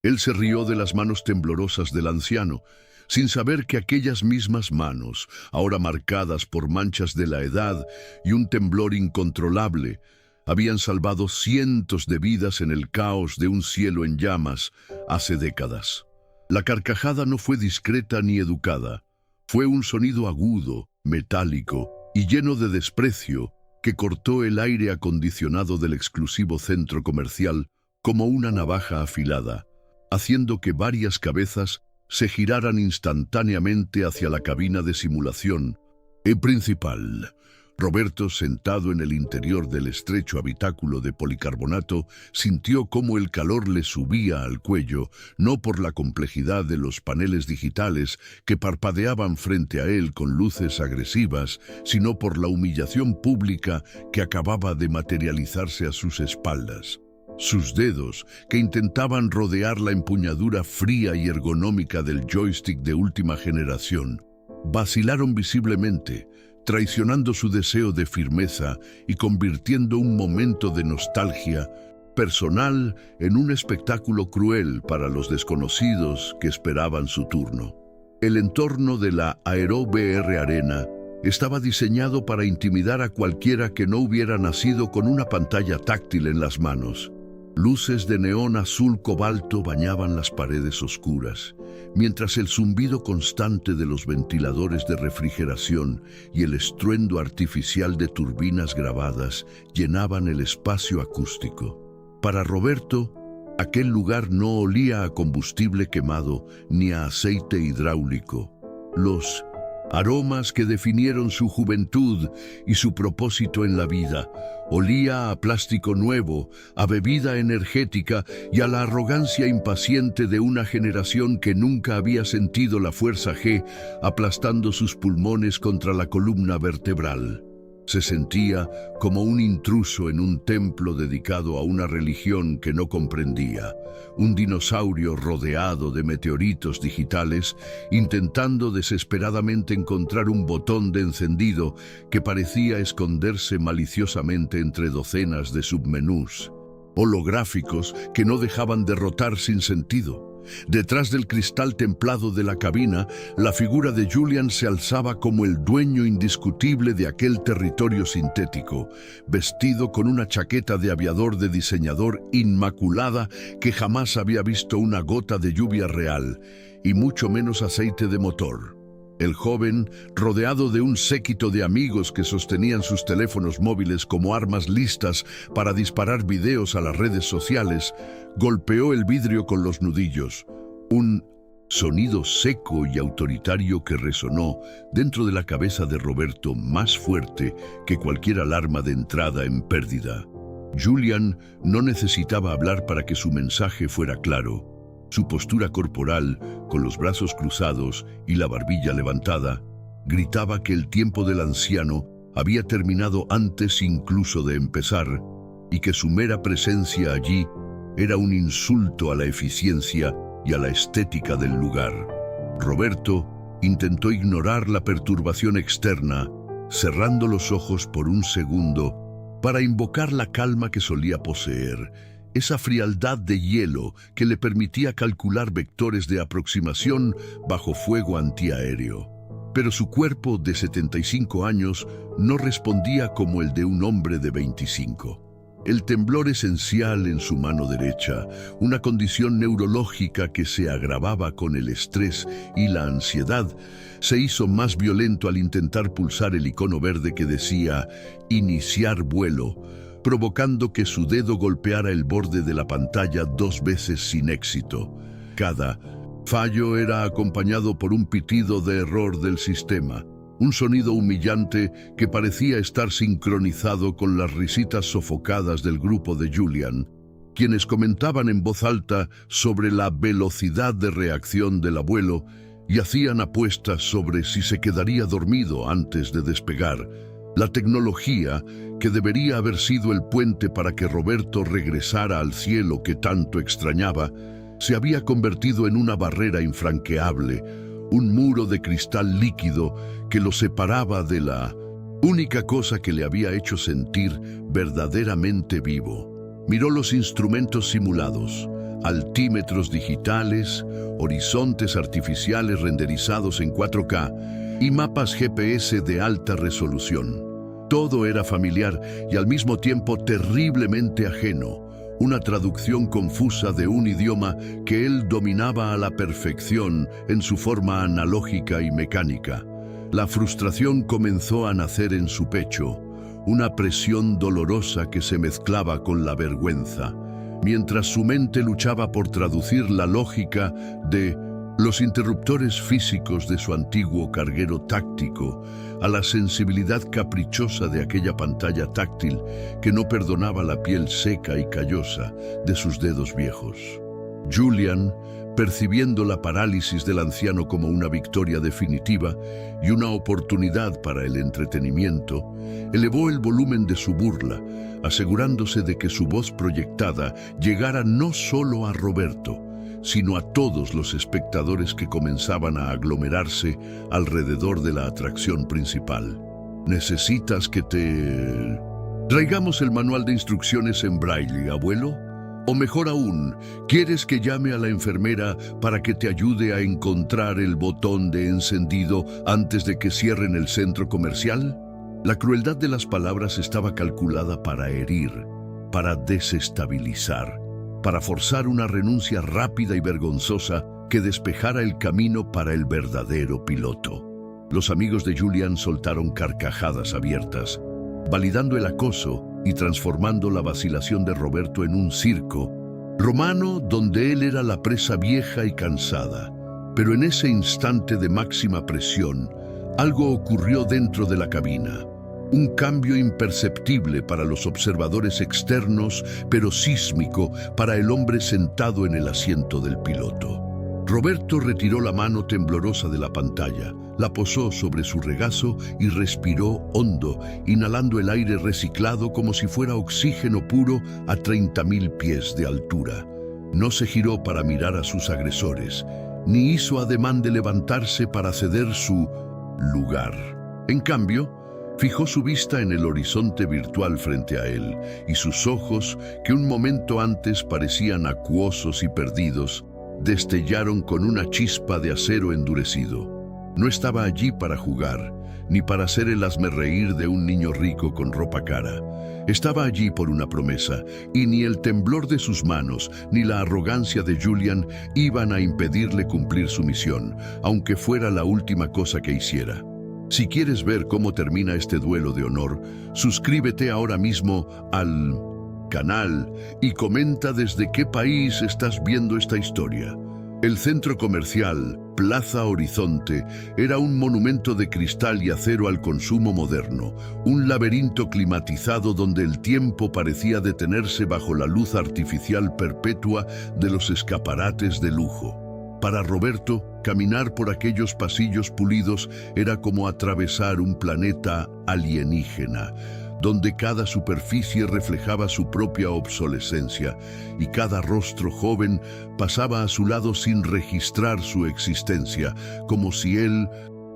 Él se rió de las manos temblorosas del anciano, sin saber que aquellas mismas manos, ahora marcadas por manchas de la edad y un temblor incontrolable, habían salvado cientos de vidas en el caos de un cielo en llamas hace décadas. La carcajada no fue discreta ni educada. Fue un sonido agudo, metálico y lleno de desprecio que cortó el aire acondicionado del exclusivo centro comercial como una navaja afilada, haciendo que varias cabezas se giraran instantáneamente hacia la cabina de simulación. En principal, Roberto, sentado en el interior del estrecho habitáculo de policarbonato, sintió cómo el calor le subía al cuello, no por la complejidad de los paneles digitales que parpadeaban frente a él con luces agresivas, sino por la humillación pública que acababa de materializarse a sus espaldas. Sus dedos, que intentaban rodear la empuñadura fría y ergonómica del joystick de última generación, vacilaron visiblemente, traicionando su deseo de firmeza y convirtiendo un momento de nostalgia personal en un espectáculo cruel para los desconocidos que esperaban su turno. El entorno de la Aero VR Arena estaba diseñado para intimidar a cualquiera que no hubiera nacido con una pantalla táctil en las manos. Luces de neón azul cobalto bañaban las paredes oscuras, mientras el zumbido constante de los ventiladores de refrigeración y el estruendo artificial de turbinas grabadas llenaban el espacio acústico. Para Roberto, aquel lugar no olía a combustible quemado ni a aceite hidráulico. Los aromas que definieron su juventud y su propósito en la vida olía a plástico nuevo, a bebida energética y a la arrogancia impaciente de una generación que nunca había sentido la fuerza G aplastando sus pulmones contra la columna vertebral. Se sentía como un intruso en un templo dedicado a una religión que no comprendía, un dinosaurio rodeado de meteoritos digitales, intentando desesperadamente encontrar un botón de encendido que parecía esconderse maliciosamente entre docenas de submenús, holográficos que no dejaban de rotar sin sentido. Detrás del cristal templado de la cabina, la figura de Julian se alzaba como el dueño indiscutible de aquel territorio sintético, vestido con una chaqueta de aviador de diseñador inmaculada que jamás había visto una gota de lluvia real, y mucho menos aceite de motor. El joven, rodeado de un séquito de amigos que sostenían sus teléfonos móviles como armas listas para disparar videos a las redes sociales, golpeó el vidrio con los nudillos. Un sonido seco y autoritario que resonó dentro de la cabeza de Roberto más fuerte que cualquier alarma de entrada en pérdida. Julian no necesitaba hablar para que su mensaje fuera claro. Su postura corporal, con los brazos cruzados y la barbilla levantada, gritaba que el tiempo del anciano había terminado antes incluso de empezar y que su mera presencia allí era un insulto a la eficiencia y a la estética del lugar. Roberto intentó ignorar la perturbación externa, cerrando los ojos por un segundo para invocar la calma que solía poseer, esa frialdad de hielo que le permitía calcular vectores de aproximación bajo fuego antiaéreo. Pero su cuerpo de 75 años no respondía como el de un hombre de 25. El temblor esencial en su mano derecha, una condición neurológica que se agravaba con el estrés y la ansiedad, se hizo más violento al intentar pulsar el icono verde que decía «Iniciar vuelo», provocando que su dedo golpeara el borde de la pantalla 2 veces sin éxito. Cada fallo era acompañado por un pitido de error del sistema, un sonido humillante que parecía estar sincronizado con las risitas sofocadas del grupo de Julian, quienes comentaban en voz alta sobre la velocidad de reacción del abuelo y hacían apuestas sobre si se quedaría dormido antes de despegar. La tecnología, que debería haber sido el puente para que Roberto regresara al cielo que tanto extrañaba, se había convertido en una barrera infranqueable, un muro de cristal líquido que lo separaba de la única cosa que le había hecho sentir verdaderamente vivo. Miró los instrumentos simulados, altímetros digitales, horizontes artificiales renderizados en 4K y mapas GPS de alta resolución. Todo era familiar y al mismo tiempo terriblemente ajeno, una traducción confusa de un idioma que él dominaba a la perfección en su forma analógica y mecánica. La frustración comenzó a nacer en su pecho, una presión dolorosa que se mezclaba con la vergüenza, mientras su mente luchaba por traducir la lógica de los interruptores físicos de su antiguo carguero táctico a la sensibilidad caprichosa de aquella pantalla táctil que no perdonaba la piel seca y callosa de sus dedos viejos. Julian, percibiendo la parálisis del anciano como una victoria definitiva y una oportunidad para el entretenimiento, elevó el volumen de su burla, asegurándose de que su voz proyectada llegara no solo a Roberto, sino a todos los espectadores que comenzaban a aglomerarse alrededor de la atracción principal. ¿Necesitas que te traigamos el manual de instrucciones en braille, abuelo? O mejor aún, ¿quieres que llame a la enfermera para que te ayude a encontrar el botón de encendido antes de que cierren el centro comercial? La crueldad de las palabras estaba calculada para herir, para desestabilizar, para forzar una renuncia rápida y vergonzosa que despejara el camino para el verdadero piloto. Los amigos de Julian soltaron carcajadas abiertas, validando el acoso y transformando la vacilación de Roberto en un circo romano donde él era la presa vieja y cansada. Pero en ese instante de máxima presión, algo ocurrió dentro de la cabina. Un cambio imperceptible para los observadores externos, pero sísmico para el hombre sentado en el asiento del piloto. Roberto retiró la mano temblorosa de la pantalla, la posó sobre su regazo y respiró hondo, inhalando el aire reciclado como si fuera oxígeno puro a 30.000 pies de altura. No se giró para mirar a sus agresores, ni hizo ademán de levantarse para ceder su lugar. En cambio, fijó su vista en el horizonte virtual frente a él, y sus ojos, que un momento antes parecían acuosos y perdidos, destellaron con una chispa de acero endurecido. No estaba allí para jugar, ni para hacer el hazmerreír de un niño rico con ropa cara. Estaba allí por una promesa, y ni el temblor de sus manos, ni la arrogancia de Julian iban a impedirle cumplir su misión, aunque fuera la última cosa que hiciera. Si quieres ver cómo termina este duelo de honor, suscríbete ahora mismo al canal y comenta desde qué país estás viendo esta historia. El centro comercial, Plaza Horizonte, era un monumento de cristal y acero al consumo moderno, un laberinto climatizado donde el tiempo parecía detenerse bajo la luz artificial perpetua de los escaparates de lujo. Para Roberto, caminar por aquellos pasillos pulidos era como atravesar un planeta alienígena, donde cada superficie reflejaba su propia obsolescencia y cada rostro joven pasaba a su lado sin registrar su existencia, como si él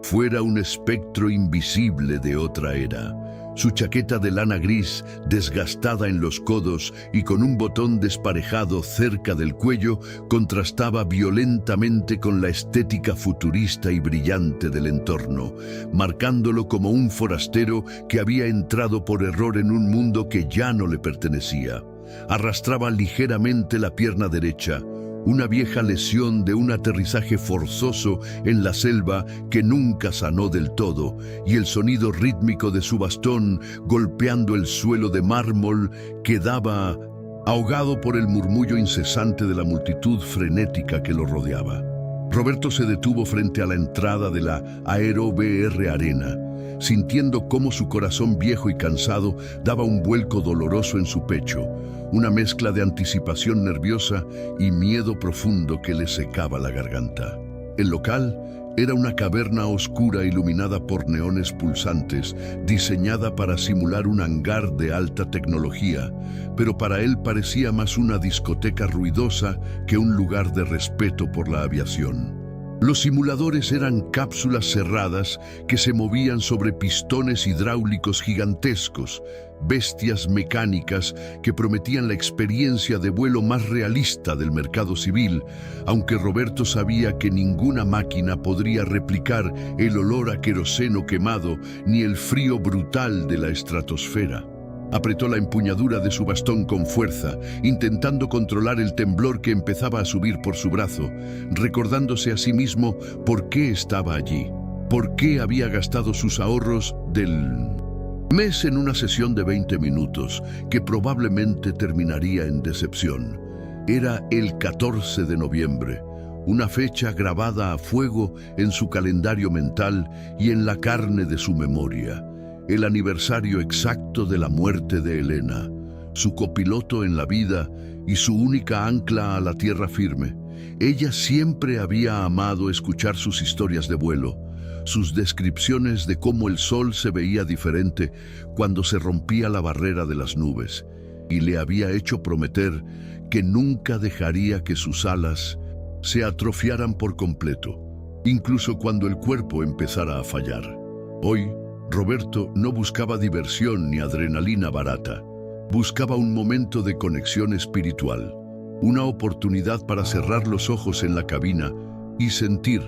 fuera un espectro invisible de otra era. Su chaqueta de lana gris, desgastada en los codos y con un botón desparejado cerca del cuello, contrastaba violentamente con la estética futurista y brillante del entorno, marcándolo como un forastero que había entrado por error en un mundo que ya no le pertenecía. Arrastraba ligeramente la pierna derecha, una vieja lesión de un aterrizaje forzoso en la selva que nunca sanó del todo, y el sonido rítmico de su bastón golpeando el suelo de mármol quedaba ahogado por el murmullo incesante de la multitud frenética que lo rodeaba. Roberto se detuvo frente a la entrada de la Aero BR Arena, sintiendo cómo su corazón viejo y cansado daba un vuelco doloroso en su pecho, una mezcla de anticipación nerviosa y miedo profundo que le secaba la garganta. El local era una caverna oscura iluminada por neones pulsantes, diseñada para simular un hangar de alta tecnología, pero para él parecía más una discoteca ruidosa que un lugar de respeto por la aviación. Los simuladores eran cápsulas cerradas que se movían sobre pistones hidráulicos gigantescos, bestias mecánicas que prometían la experiencia de vuelo más realista del mercado civil, aunque Roberto sabía que ninguna máquina podría replicar el olor a queroseno quemado ni el frío brutal de la estratosfera. Apretó la empuñadura de su bastón con fuerza, intentando controlar el temblor que empezaba a subir por su brazo, recordándose a sí mismo por qué estaba allí, por qué había gastado sus ahorros del mes en una sesión de 20 minutos, que probablemente terminaría en decepción. Era el 14 de noviembre, una fecha grabada a fuego en su calendario mental y en la carne de su memoria. El aniversario exacto de la muerte de Elena, su copiloto en la vida y su única ancla a la tierra firme. Ella siempre había amado escuchar sus historias de vuelo, sus descripciones de cómo el sol se veía diferente cuando se rompía la barrera de las nubes, y le había hecho prometer que nunca dejaría que sus alas se atrofiaran por completo, incluso cuando el cuerpo empezara a fallar. Hoy, Roberto no buscaba diversión ni adrenalina barata. Buscaba un momento de conexión espiritual, una oportunidad para cerrar los ojos en la cabina y sentir,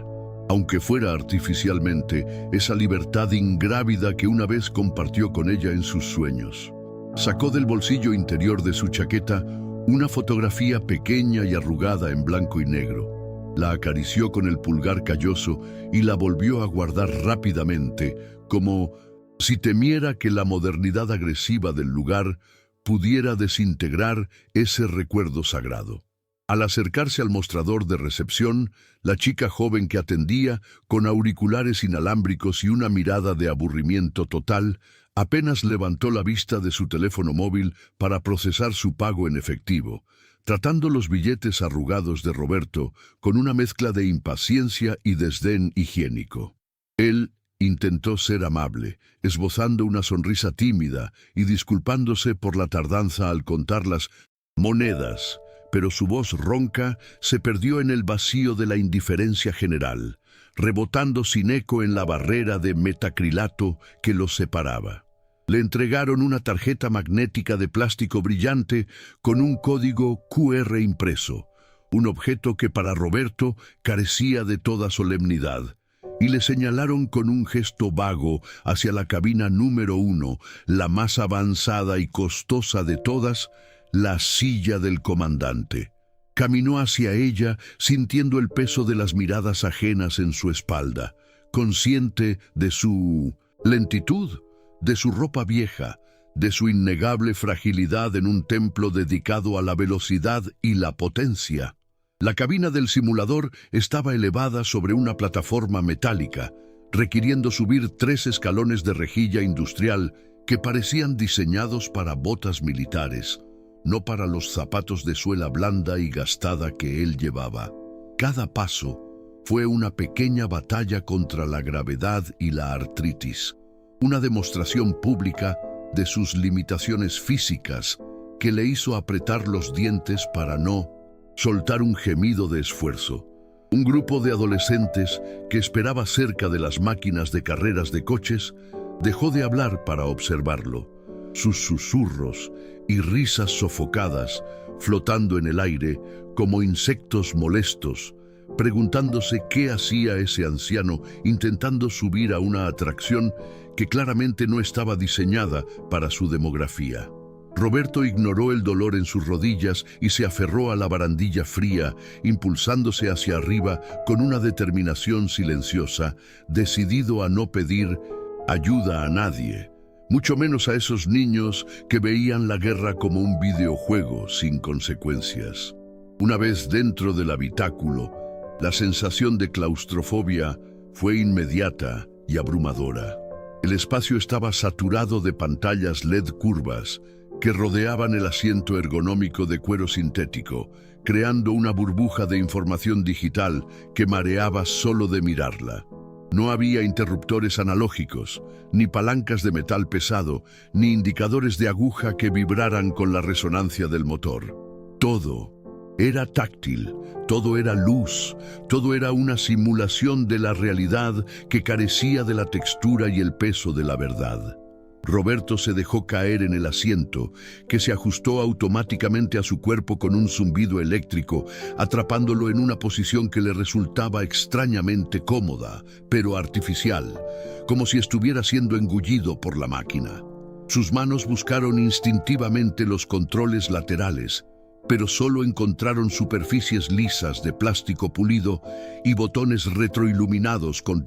aunque fuera artificialmente, esa libertad ingrávida que una vez compartió con ella en sus sueños. Sacó del bolsillo interior de su chaqueta una fotografía pequeña y arrugada en blanco y negro. La acarició con el pulgar calloso y la volvió a guardar rápidamente, como si temiera que la modernidad agresiva del lugar pudiera desintegrar ese recuerdo sagrado. Al acercarse al mostrador de recepción, la chica joven que atendía, con auriculares inalámbricos y una mirada de aburrimiento total, apenas levantó la vista de su teléfono móvil para procesar su pago en efectivo, tratando los billetes arrugados de Roberto con una mezcla de impaciencia y desdén higiénico. Él intentó ser amable, esbozando una sonrisa tímida y disculpándose por la tardanza al contar las monedas, pero su voz ronca se perdió en el vacío de la indiferencia general, rebotando sin eco en la barrera de metacrilato que los separaba. Le entregaron una tarjeta magnética de plástico brillante con un código QR impreso, un objeto que para Roberto carecía de toda solemnidad, y le señalaron con un gesto vago hacia la cabina número 1, la más avanzada y costosa de todas, la silla del comandante. Caminó hacia ella, sintiendo el peso de las miradas ajenas en su espalda, consciente de su lentitud, de su ropa vieja, de su innegable fragilidad en un templo dedicado a la velocidad y la potencia. La cabina del simulador estaba elevada sobre una plataforma metálica, requiriendo subir 3 escalones de rejilla industrial que parecían diseñados para botas militares, no para los zapatos de suela blanda y gastada que él llevaba. Cada paso fue una pequeña batalla contra la gravedad y la artritis, una demostración pública de sus limitaciones físicas que le hizo apretar los dientes para no soltar un gemido de esfuerzo. Un grupo de adolescentes que esperaba cerca de las máquinas de carreras de coches dejó de hablar para observarlo. Sus susurros y risas sofocadas, flotando en el aire como insectos molestos, preguntándose qué hacía ese anciano intentando subir a una atracción que claramente no estaba diseñada para su demografía. Roberto ignoró el dolor en sus rodillas y se aferró a la barandilla fría, impulsándose hacia arriba con una determinación silenciosa, decidido a no pedir ayuda a nadie, mucho menos a esos niños que veían la guerra como un videojuego sin consecuencias. Una vez dentro del habitáculo, la sensación de claustrofobia fue inmediata y abrumadora. El espacio estaba saturado de pantallas LED curvas que rodeaban el asiento ergonómico de cuero sintético, creando una burbuja de información digital que mareaba solo de mirarla. No había interruptores analógicos, ni palancas de metal pesado, ni indicadores de aguja que vibraran con la resonancia del motor. Todo Era táctil, todo era luz, todo era una simulación de la realidad que carecía de la textura y el peso de la verdad. Roberto se dejó caer en el asiento, que se ajustó automáticamente a su cuerpo con un zumbido eléctrico, atrapándolo en una posición que le resultaba extrañamente cómoda, pero artificial, como si estuviera siendo engullido por la máquina. Sus manos buscaron instintivamente los controles laterales, pero solo encontraron superficies lisas de plástico pulido y botones retroiluminados con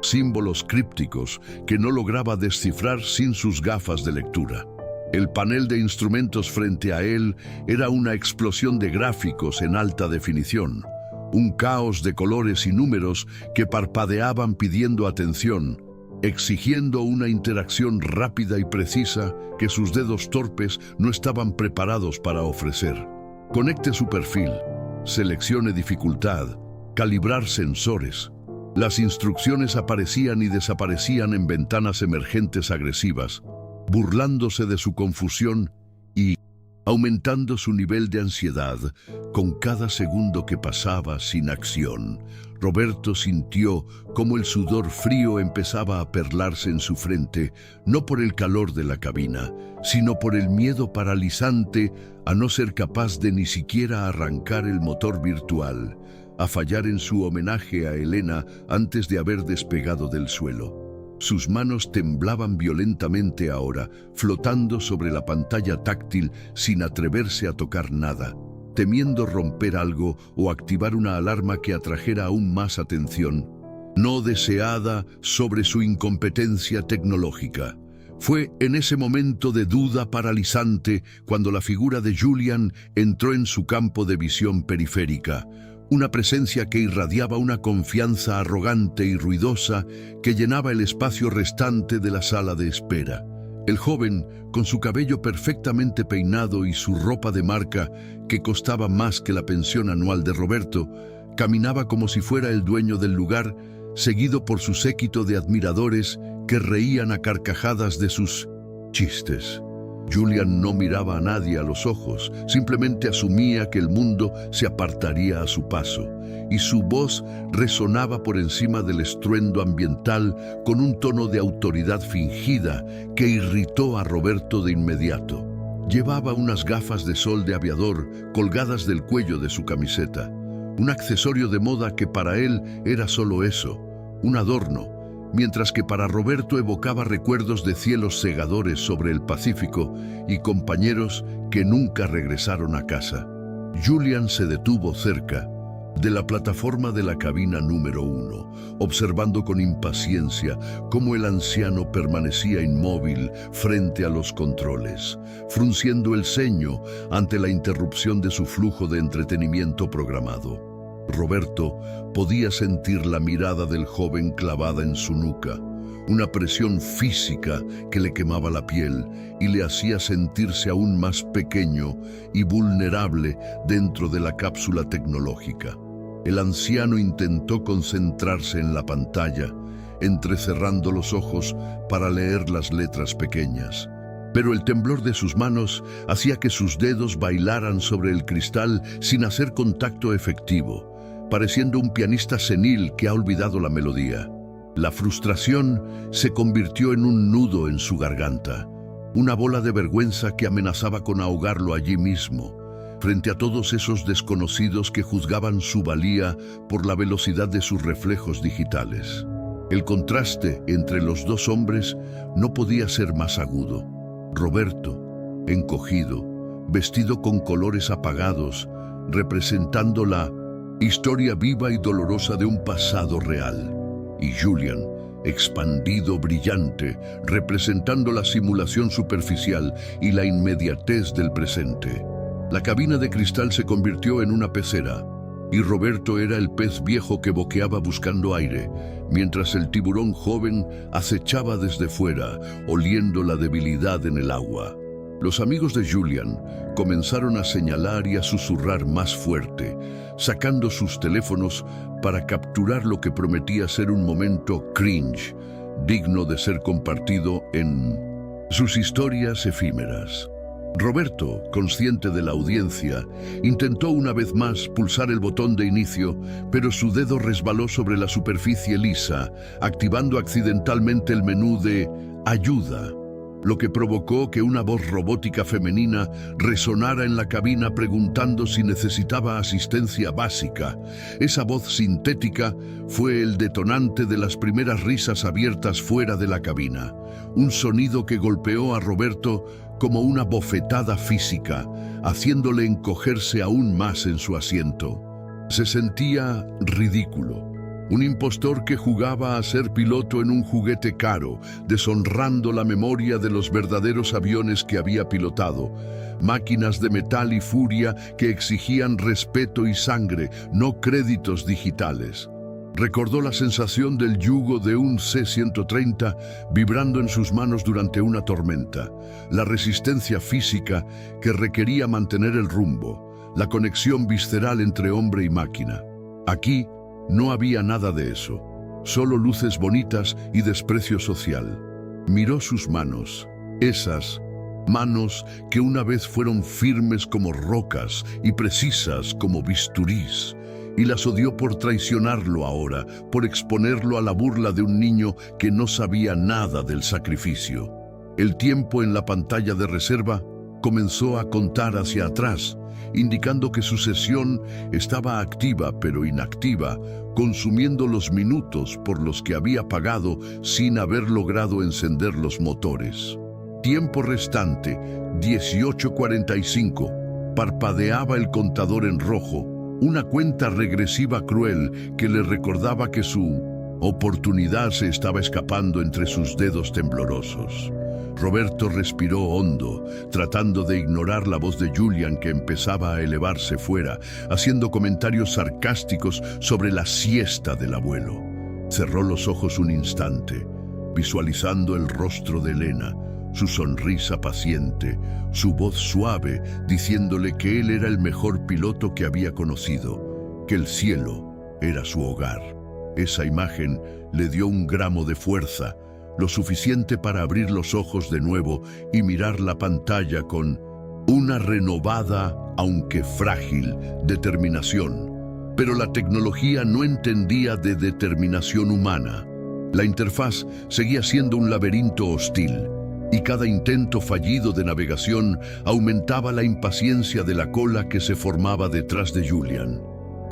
símbolos crípticos que no lograba descifrar sin sus gafas de lectura. El panel de instrumentos frente a él era una explosión de gráficos en alta definición, un caos de colores y números que parpadeaban pidiendo atención, exigiendo una interacción rápida y precisa que sus dedos torpes no estaban preparados para ofrecer. Conecte su perfil, seleccione dificultad, calibrar sensores. Las instrucciones aparecían y desaparecían en ventanas emergentes agresivas, burlándose de su confusión y aumentando su nivel de ansiedad con cada segundo que pasaba sin acción. Roberto sintió cómo el sudor frío empezaba a perlarse en su frente, no por el calor de la cabina, sino por el miedo paralizante a no ser capaz de ni siquiera arrancar el motor virtual, a fallar en su homenaje a Elena antes de haber despegado del suelo. Sus manos temblaban violentamente ahora, flotando sobre la pantalla táctil sin atreverse a tocar nada, temiendo romper algo o activar una alarma que atrajera aún más atención, no deseada, sobre su incompetencia tecnológica. Fue en ese momento de duda paralizante cuando la figura de Julian entró en su campo de visión periférica, una presencia que irradiaba una confianza arrogante y ruidosa que llenaba el espacio restante de la sala de espera. El joven, con su cabello perfectamente peinado y su ropa de marca, que costaba más que la pensión anual de Roberto, caminaba como si fuera el dueño del lugar, seguido por su séquito de admiradores que reían a carcajadas de sus chistes. Julian no miraba a nadie a los ojos, simplemente asumía que el mundo se apartaría a su paso, y su voz resonaba por encima del estruendo ambiental con un tono de autoridad fingida que irritó a Roberto de inmediato. Llevaba unas gafas de sol de aviador colgadas del cuello de su camiseta, un accesorio de moda que para él era solo eso, un adorno, mientras que para Roberto evocaba recuerdos de cielos cegadores sobre el Pacífico y compañeros que nunca regresaron a casa. Julian se detuvo cerca de la plataforma de la cabina número 1, observando con impaciencia cómo el anciano permanecía inmóvil frente a los controles, frunciendo el ceño ante la interrupción de su flujo de entretenimiento programado. Roberto podía sentir la mirada del joven clavada en su nuca, una presión física que le quemaba la piel y le hacía sentirse aún más pequeño y vulnerable dentro de la cápsula tecnológica. El anciano intentó concentrarse en la pantalla, entrecerrando los ojos para leer las letras pequeñas, pero el temblor de sus manos hacía que sus dedos bailaran sobre el cristal sin hacer contacto efectivo, pareciendo un pianista senil que ha olvidado la melodía. La frustración se convirtió en un nudo en su garganta, una bola de vergüenza que amenazaba con ahogarlo allí mismo, frente a todos esos desconocidos que juzgaban su valía por la velocidad de sus reflejos digitales. El contraste entre los dos hombres no podía ser más agudo. Roberto, encogido, vestido con colores apagados, representando la historia viva y dolorosa de un pasado real, y Julian, expandido, brillante, representando la simulación superficial y la inmediatez del presente. La cabina de cristal se convirtió en una pecera, y Roberto era el pez viejo que boqueaba buscando aire, mientras el tiburón joven acechaba desde fuera, oliendo la debilidad en el agua. Los amigos de Julian comenzaron a señalar y a susurrar más fuerte, sacando sus teléfonos para capturar lo que prometía ser un momento cringe, digno de ser compartido en sus historias efímeras. Roberto, consciente de la audiencia, intentó una vez más pulsar el botón de inicio, pero su dedo resbaló sobre la superficie lisa, activando accidentalmente el menú de «Ayuda», lo que provocó que una voz robótica femenina resonara en la cabina preguntando si necesitaba asistencia básica. Esa voz sintética fue el detonante de las primeras risas abiertas fuera de la cabina, un sonido que golpeó a Roberto como una bofetada física, haciéndole encogerse aún más en su asiento. Se sentía ridículo. Un impostor que jugaba a ser piloto en un juguete caro, deshonrando la memoria de los verdaderos aviones que había pilotado. Máquinas de metal y furia que exigían respeto y sangre, no créditos digitales. Recordó la sensación del yugo de un C-130 vibrando en sus manos durante una tormenta, la resistencia física que requería mantener el rumbo, la conexión visceral entre hombre y máquina. Aquí no había nada de eso, solo luces bonitas y desprecio social. Miró sus manos, esas manos que una vez fueron firmes como rocas y precisas como bisturís, y las odió por traicionarlo ahora, por exponerlo a la burla de un niño que no sabía nada del sacrificio. El tiempo en la pantalla de reserva comenzó a contar hacia atrás, indicando que su sesión estaba activa pero inactiva, consumiendo los minutos por los que había pagado sin haber logrado encender los motores. Tiempo restante, 18:45. Parpadeaba el contador en rojo, una cuenta regresiva cruel que le recordaba que su oportunidad se estaba escapando entre sus dedos temblorosos. Roberto respiró hondo, tratando de ignorar la voz de Julian que empezaba a elevarse fuera, haciendo comentarios sarcásticos sobre la siesta del abuelo. Cerró los ojos un instante, visualizando el rostro de Elena, su sonrisa paciente, su voz suave, diciéndole que él era el mejor piloto que había conocido, que el cielo era su hogar. Esa imagen le dio un gramo de fuerza, lo suficiente para abrir los ojos de nuevo y mirar la pantalla con una renovada, aunque frágil, determinación. Pero la tecnología no entendía de determinación humana. La interfaz seguía siendo un laberinto hostil, y cada intento fallido de navegación aumentaba la impaciencia de la cola que se formaba detrás de Julian.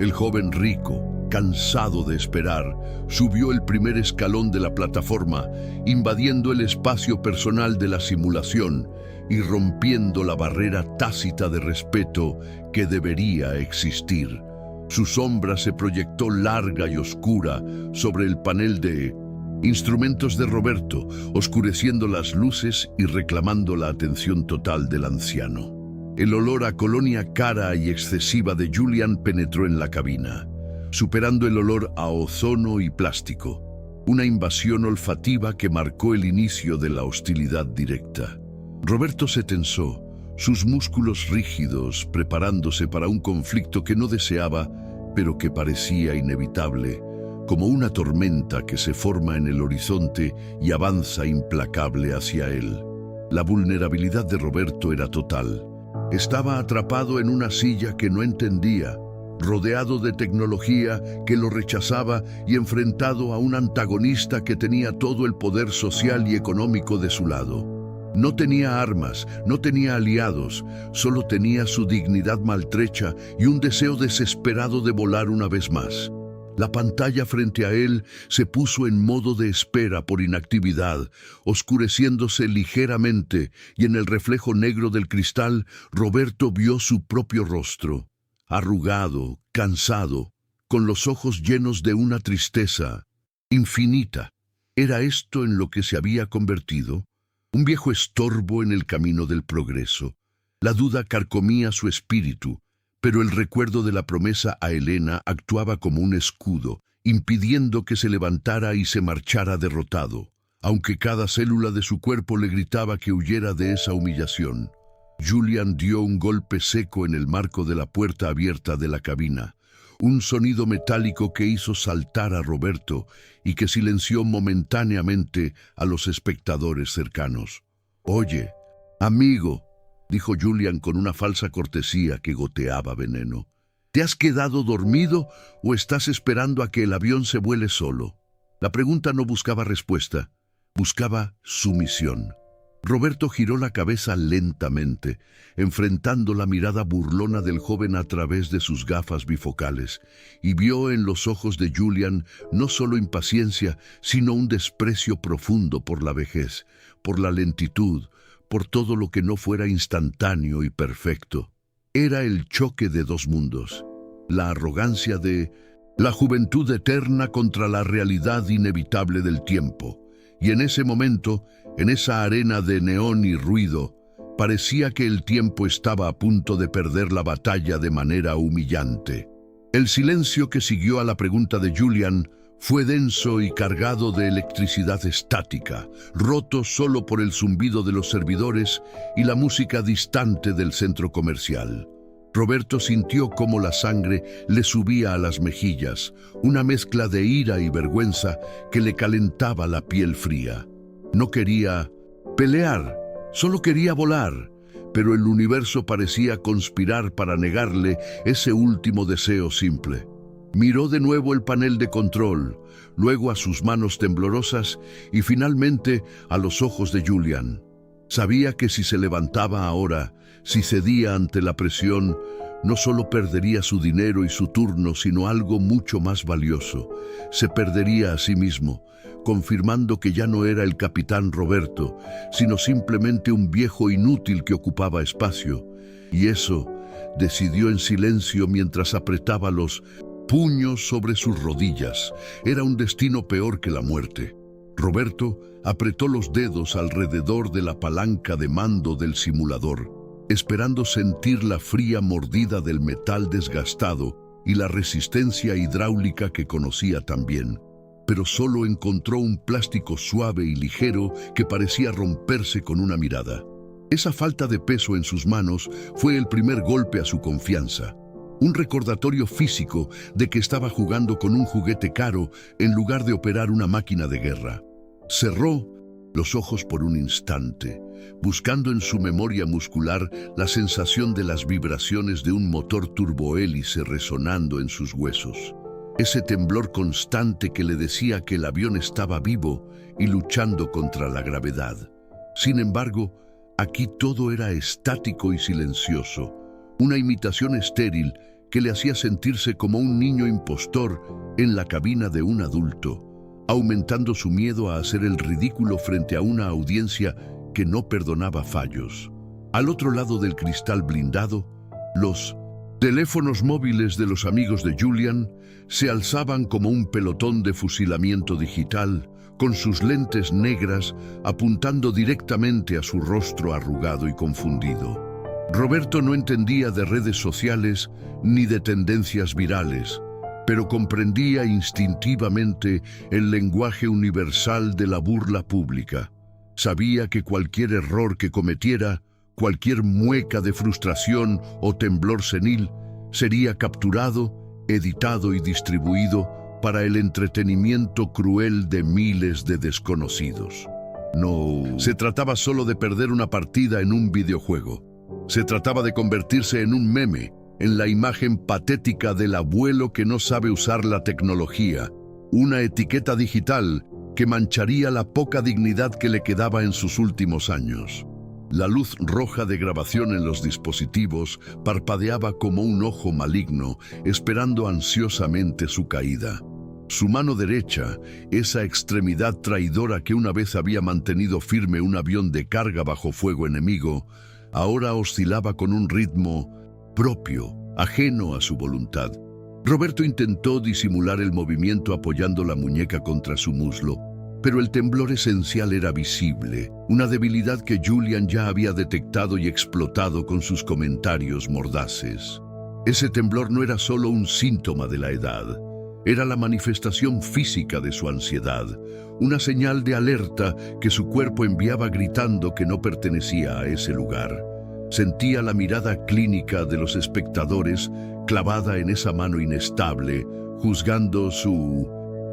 El joven rico, cansado de esperar, subió el primer escalón de la plataforma, invadiendo el espacio personal de la simulación y rompiendo la barrera tácita de respeto que debería existir. Su sombra se proyectó larga y oscura sobre el panel de instrumentos de Roberto, oscureciendo las luces y reclamando la atención total del anciano. El olor a colonia cara y excesiva de Julian penetró en la cabina, superando el olor a ozono y plástico, una invasión olfativa que marcó el inicio de la hostilidad directa. Roberto se tensó, sus músculos rígidos, preparándose para un conflicto que no deseaba, pero que parecía inevitable, como una tormenta que se forma en el horizonte y avanza implacable hacia él. La vulnerabilidad de Roberto era total. Estaba atrapado en una silla que no entendía, rodeado de tecnología que lo rechazaba y enfrentado a un antagonista que tenía todo el poder social y económico de su lado. No tenía armas, no tenía aliados, solo tenía su dignidad maltrecha y un deseo desesperado de volar una vez más. La pantalla frente a él se puso en modo de espera por inactividad, oscureciéndose ligeramente, y en el reflejo negro del cristal, Roberto vio su propio rostro, arrugado, cansado, con los ojos llenos de una tristeza infinita. ¿Era esto en lo que se había convertido? Un viejo estorbo en el camino del progreso. La duda carcomía su espíritu, pero el recuerdo de la promesa a Elena actuaba como un escudo, impidiendo que se levantara y se marchara derrotado, aunque cada célula de su cuerpo le gritaba que huyera de esa humillación. Julian dio un golpe seco en el marco de la puerta abierta de la cabina, un sonido metálico que hizo saltar a Roberto y que silenció momentáneamente a los espectadores cercanos. «Oye, amigo», dijo Julian con una falsa cortesía que goteaba veneno. ¿Te has quedado dormido o estás esperando a que el avión se vuele solo? La pregunta no buscaba respuesta, buscaba sumisión. Roberto giró la cabeza lentamente, enfrentando la mirada burlona del joven a través de sus gafas bifocales, y vio en los ojos de Julian no solo impaciencia, sino un desprecio profundo por la vejez, por la lentitud, por todo lo que no fuera instantáneo y perfecto. Era el choque de dos mundos, la arrogancia de la juventud eterna contra la realidad inevitable del tiempo, y en ese momento, en esa arena de neón y ruido, parecía que el tiempo estaba a punto de perder la batalla de manera humillante. El silencio que siguió a la pregunta de Julian fue denso y cargado de electricidad estática, roto solo por el zumbido de los servidores y la música distante del centro comercial. Roberto sintió cómo la sangre le subía a las mejillas, una mezcla de ira y vergüenza que le calentaba la piel fría. No quería pelear, solo quería volar, pero el universo parecía conspirar para negarle ese último deseo simple. Miró de nuevo el panel de control, luego a sus manos temblorosas y finalmente a los ojos de Julian. Sabía que si se levantaba ahora, si cedía ante la presión, no solo perdería su dinero y su turno, sino algo mucho más valioso. Se perdería a sí mismo, confirmando que ya no era el capitán Roberto, sino simplemente un viejo inútil que ocupaba espacio. Y eso decidió en silencio mientras apretaba los puños sobre sus rodillas. Era un destino peor que la muerte. Roberto apretó los dedos alrededor de la palanca de mando del simulador, esperando sentir la fría mordida del metal desgastado y la resistencia hidráulica que conocía tan bien. Pero solo encontró un plástico suave y ligero que parecía romperse con una mirada. Esa falta de peso en sus manos fue el primer golpe a su confianza. Un recordatorio físico de que estaba jugando con un juguete caro en lugar de operar una máquina de guerra. Cerró los ojos por un instante, buscando en su memoria muscular la sensación de las vibraciones de un motor turbohélice resonando en sus huesos. Ese temblor constante que le decía que el avión estaba vivo y luchando contra la gravedad. Sin embargo, aquí todo era estático y silencioso, una imitación estéril que le hacía sentirse como un niño impostor en la cabina de un adulto, aumentando su miedo a hacer el ridículo frente a una audiencia que no perdonaba fallos. Al otro lado del cristal blindado, los teléfonos móviles de los amigos de Julian se alzaban como un pelotón de fusilamiento digital, con sus lentes negras apuntando directamente a su rostro arrugado y confundido. Roberto no entendía de redes sociales ni de tendencias virales, pero comprendía instintivamente el lenguaje universal de la burla pública. Sabía que cualquier error que cometiera, cualquier mueca de frustración o temblor senil, sería capturado, editado y distribuido para el entretenimiento cruel de miles de desconocidos. No se trataba solo de perder una partida en un videojuego. Se trataba de convertirse en un meme, en la imagen patética del abuelo que no sabe usar la tecnología, una etiqueta digital que mancharía la poca dignidad que le quedaba en sus últimos años. La luz roja de grabación en los dispositivos parpadeaba como un ojo maligno, esperando ansiosamente su caída. Su mano derecha, esa extremidad traidora que una vez había mantenido firme un avión de carga bajo fuego enemigo, ahora oscilaba con un ritmo propio, ajeno a su voluntad. Roberto intentó disimular el movimiento apoyando la muñeca contra su muslo, pero el temblor esencial era visible, una debilidad que Julian ya había detectado y explotado con sus comentarios mordaces. Ese temblor no era solo un síntoma de la edad, era la manifestación física de su ansiedad, una señal de alerta que su cuerpo enviaba gritando que no pertenecía a ese lugar. Sentía la mirada clínica de los espectadores clavada en esa mano inestable, juzgando su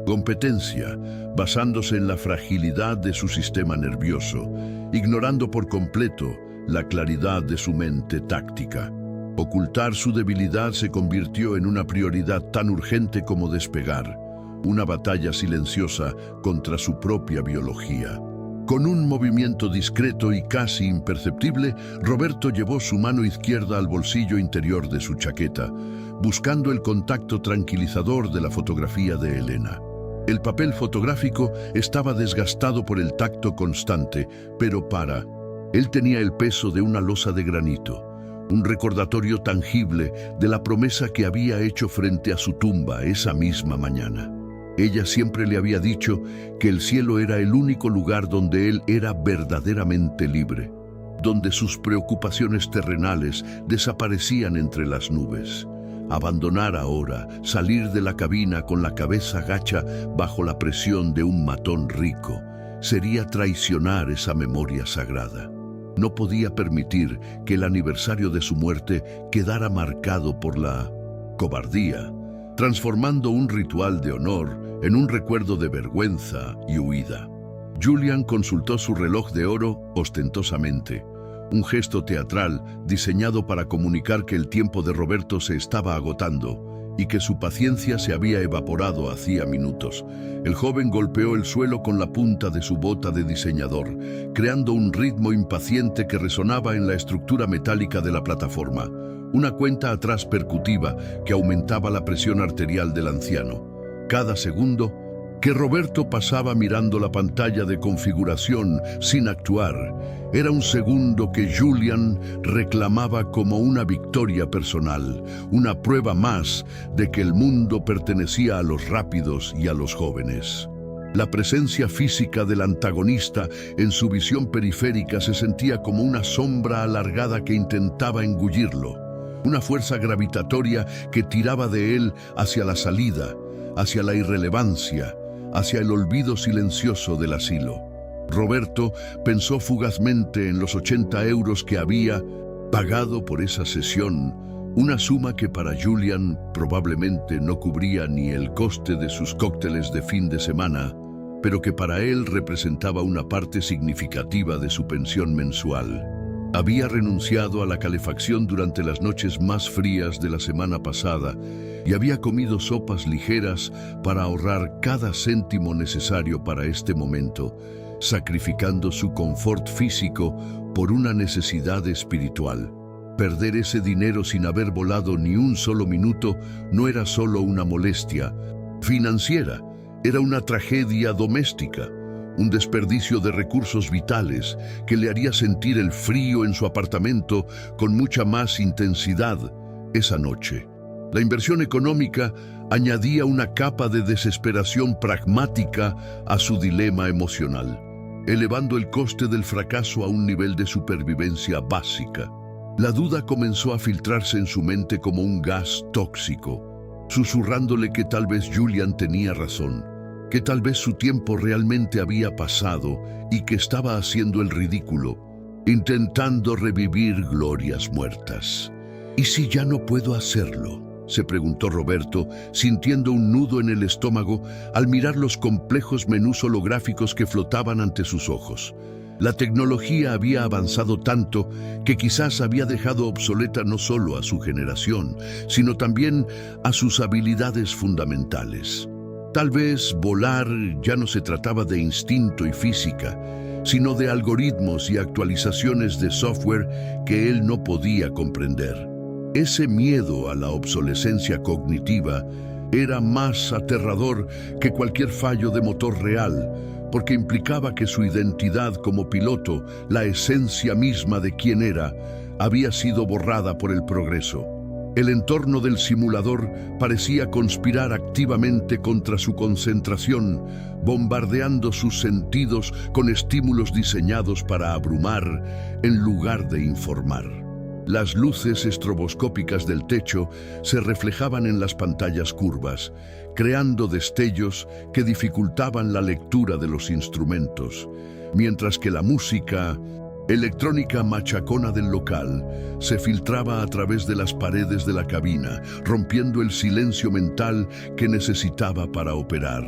competencia, basándose en la fragilidad de su sistema nervioso, ignorando por completo la claridad de su mente táctica. Ocultar su debilidad se convirtió en una prioridad tan urgente como despegar, una batalla silenciosa contra su propia biología. Con un movimiento discreto y casi imperceptible, Roberto llevó su mano izquierda al bolsillo interior de su chaqueta, buscando el contacto tranquilizador de la fotografía de Elena. El papel fotográfico estaba desgastado por el tacto constante, pero él tenía el peso de una losa de granito, un recordatorio tangible de la promesa que había hecho frente a su tumba esa misma mañana. Ella siempre le había dicho que el cielo era el único lugar donde él era verdaderamente libre, donde sus preocupaciones terrenales desaparecían entre las nubes. Abandonar ahora, salir de la cabina con la cabeza gacha bajo la presión de un matón rico, sería traicionar esa memoria sagrada. No podía permitir que el aniversario de su muerte quedara marcado por la cobardía, transformando un ritual de honor en un recuerdo de vergüenza y huida. Julian consultó su reloj de oro ostentosamente, un gesto teatral diseñado para comunicar que el tiempo de Roberto se estaba agotando y que su paciencia se había evaporado hacía minutos. El joven golpeó el suelo con la punta de su bota de diseñador, creando un ritmo impaciente que resonaba en la estructura metálica de la plataforma, una cuenta atrás percutiva que aumentaba la presión arterial del anciano. Cada segundo que Roberto pasaba mirando la pantalla de configuración sin actuar, era un segundo que Julian reclamaba como una victoria personal, una prueba más de que el mundo pertenecía a los rápidos y a los jóvenes. La presencia física del antagonista en su visión periférica se sentía como una sombra alargada que intentaba engullirlo, una fuerza gravitatoria que tiraba de él hacia la salida, hacia la irrelevancia, hacia el olvido silencioso del asilo. Roberto pensó fugazmente en los 80 euros que había pagado por esa sesión, una suma que para Julian probablemente no cubría ni el coste de sus cócteles de fin de semana, pero que para él representaba una parte significativa de su pensión mensual. Había renunciado a la calefacción durante las noches más frías de la semana pasada y había comido sopas ligeras para ahorrar cada céntimo necesario para este momento, sacrificando su confort físico por una necesidad espiritual. Perder ese dinero sin haber volado ni un solo minuto no era solo una molestia financiera, era una tragedia doméstica. Un desperdicio de recursos vitales que le haría sentir el frío en su apartamento con mucha más intensidad esa noche. La inversión económica añadía una capa de desesperación pragmática a su dilema emocional, elevando el coste del fracaso a un nivel de supervivencia básica. La duda comenzó a filtrarse en su mente como un gas tóxico, susurrándole que tal vez Julian tenía razón, que tal vez su tiempo realmente había pasado y que estaba haciendo el ridículo, intentando revivir glorias muertas. ¿Y si ya no puedo hacerlo?, se preguntó Roberto, sintiendo un nudo en el estómago al mirar los complejos menús holográficos que flotaban ante sus ojos. La tecnología había avanzado tanto que quizás había dejado obsoleta no solo a su generación, sino también a sus habilidades fundamentales. Tal vez volar ya no se trataba de instinto y física, sino de algoritmos y actualizaciones de software que él no podía comprender. Ese miedo a la obsolescencia cognitiva era más aterrador que cualquier fallo de motor real, porque implicaba que su identidad como piloto, la esencia misma de quien era, había sido borrada por el progreso. El entorno del simulador parecía conspirar activamente contra su concentración, bombardeando sus sentidos con estímulos diseñados para abrumar en lugar de informar. Las luces estroboscópicas del techo se reflejaban en las pantallas curvas, creando destellos que dificultaban la lectura de los instrumentos, mientras que la música electrónica machacona del local se filtraba a través de las paredes de la cabina, rompiendo el silencio mental que necesitaba para operar.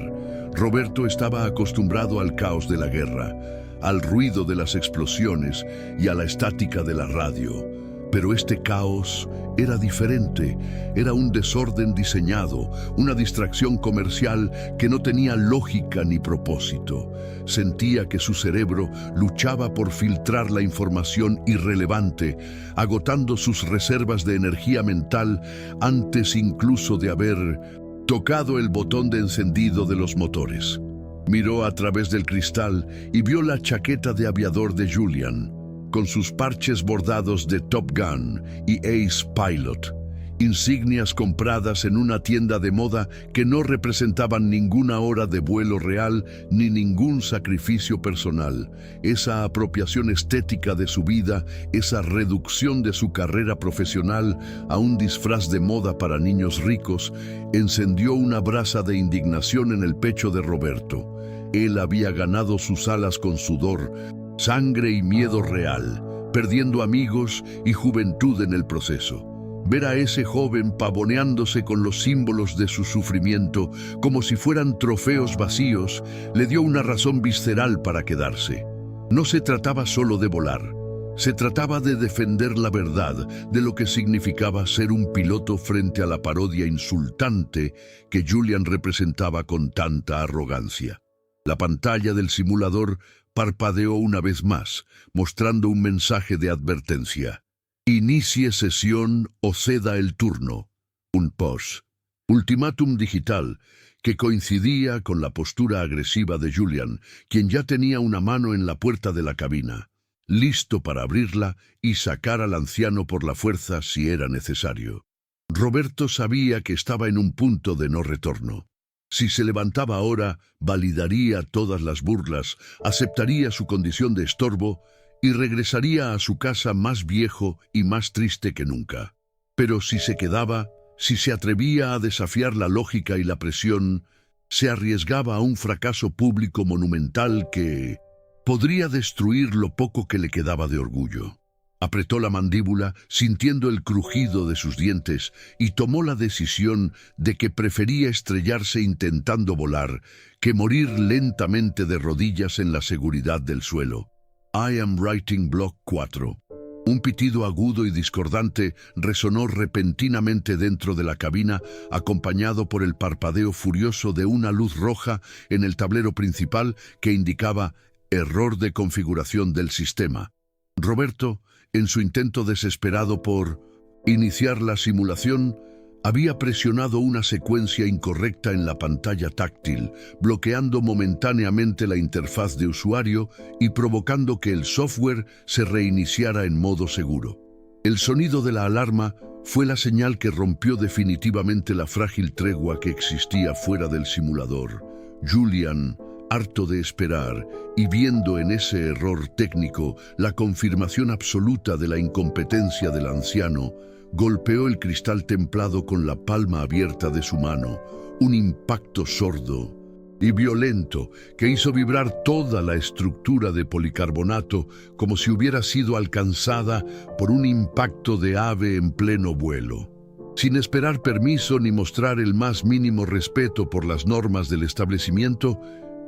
Roberto estaba acostumbrado al caos de la guerra, al ruido de las explosiones y a la estática de la radio. Pero este caos era diferente, era un desorden diseñado, una distracción comercial que no tenía lógica ni propósito. Sentía que su cerebro luchaba por filtrar la información irrelevante, agotando sus reservas de energía mental antes incluso de haber tocado el botón de encendido de los motores. Miró a través del cristal y vio la chaqueta de aviador de Julian, con sus parches bordados de Top Gun y Ace Pilot, insignias compradas en una tienda de moda que no representaban ninguna hora de vuelo real ni ningún sacrificio personal. Esa apropiación estética de su vida, esa reducción de su carrera profesional a un disfraz de moda para niños ricos, encendió una brasa de indignación en el pecho de Roberto. Él había ganado sus alas con sudor, sangre y miedo real, perdiendo amigos y juventud en el proceso. Ver a ese joven pavoneándose con los símbolos de su sufrimiento como si fueran trofeos vacíos le dio una razón visceral para quedarse. No se trataba solo de volar, se trataba de defender la verdad de lo que significaba ser un piloto frente a la parodia insultante que Julian representaba con tanta arrogancia. La pantalla del simulador parpadeó una vez más, mostrando un mensaje de advertencia. Inicie sesión o ceda el turno. Un POS. Ultimátum digital, que coincidía con la postura agresiva de Julian, quien ya tenía una mano en la puerta de la cabina, listo para abrirla y sacar al anciano por la fuerza si era necesario. Roberto sabía que estaba en un punto de no retorno. Si se levantaba ahora, validaría todas las burlas, aceptaría su condición de estorbo y regresaría a su casa más viejo y más triste que nunca. Pero si se quedaba, si se atrevía a desafiar la lógica y la presión, se arriesgaba a un fracaso público monumental que podría destruir lo poco que le quedaba de orgullo. Apretó la mandíbula, sintiendo el crujido de sus dientes, y tomó la decisión de que prefería estrellarse intentando volar que morir lentamente de rodillas en la seguridad del suelo. I am writing block 4. Un pitido agudo y discordante resonó repentinamente dentro de la cabina, acompañado por el parpadeo furioso de una luz roja en el tablero principal que indicaba error de configuración del sistema. Roberto, en su intento desesperado por iniciar la simulación, había presionado una secuencia incorrecta en la pantalla táctil, bloqueando momentáneamente la interfaz de usuario y provocando que el software se reiniciara en modo seguro. El sonido de la alarma fue la señal que rompió definitivamente la frágil tregua que existía fuera del simulador. Julian, harto de esperar y viendo en ese error técnico la confirmación absoluta de la incompetencia del anciano, golpeó el cristal templado con la palma abierta de su mano, un impacto sordo y violento que hizo vibrar toda la estructura de policarbonato como si hubiera sido alcanzada por un impacto de ave en pleno vuelo. Sin esperar permiso ni mostrar el más mínimo respeto por las normas del establecimiento,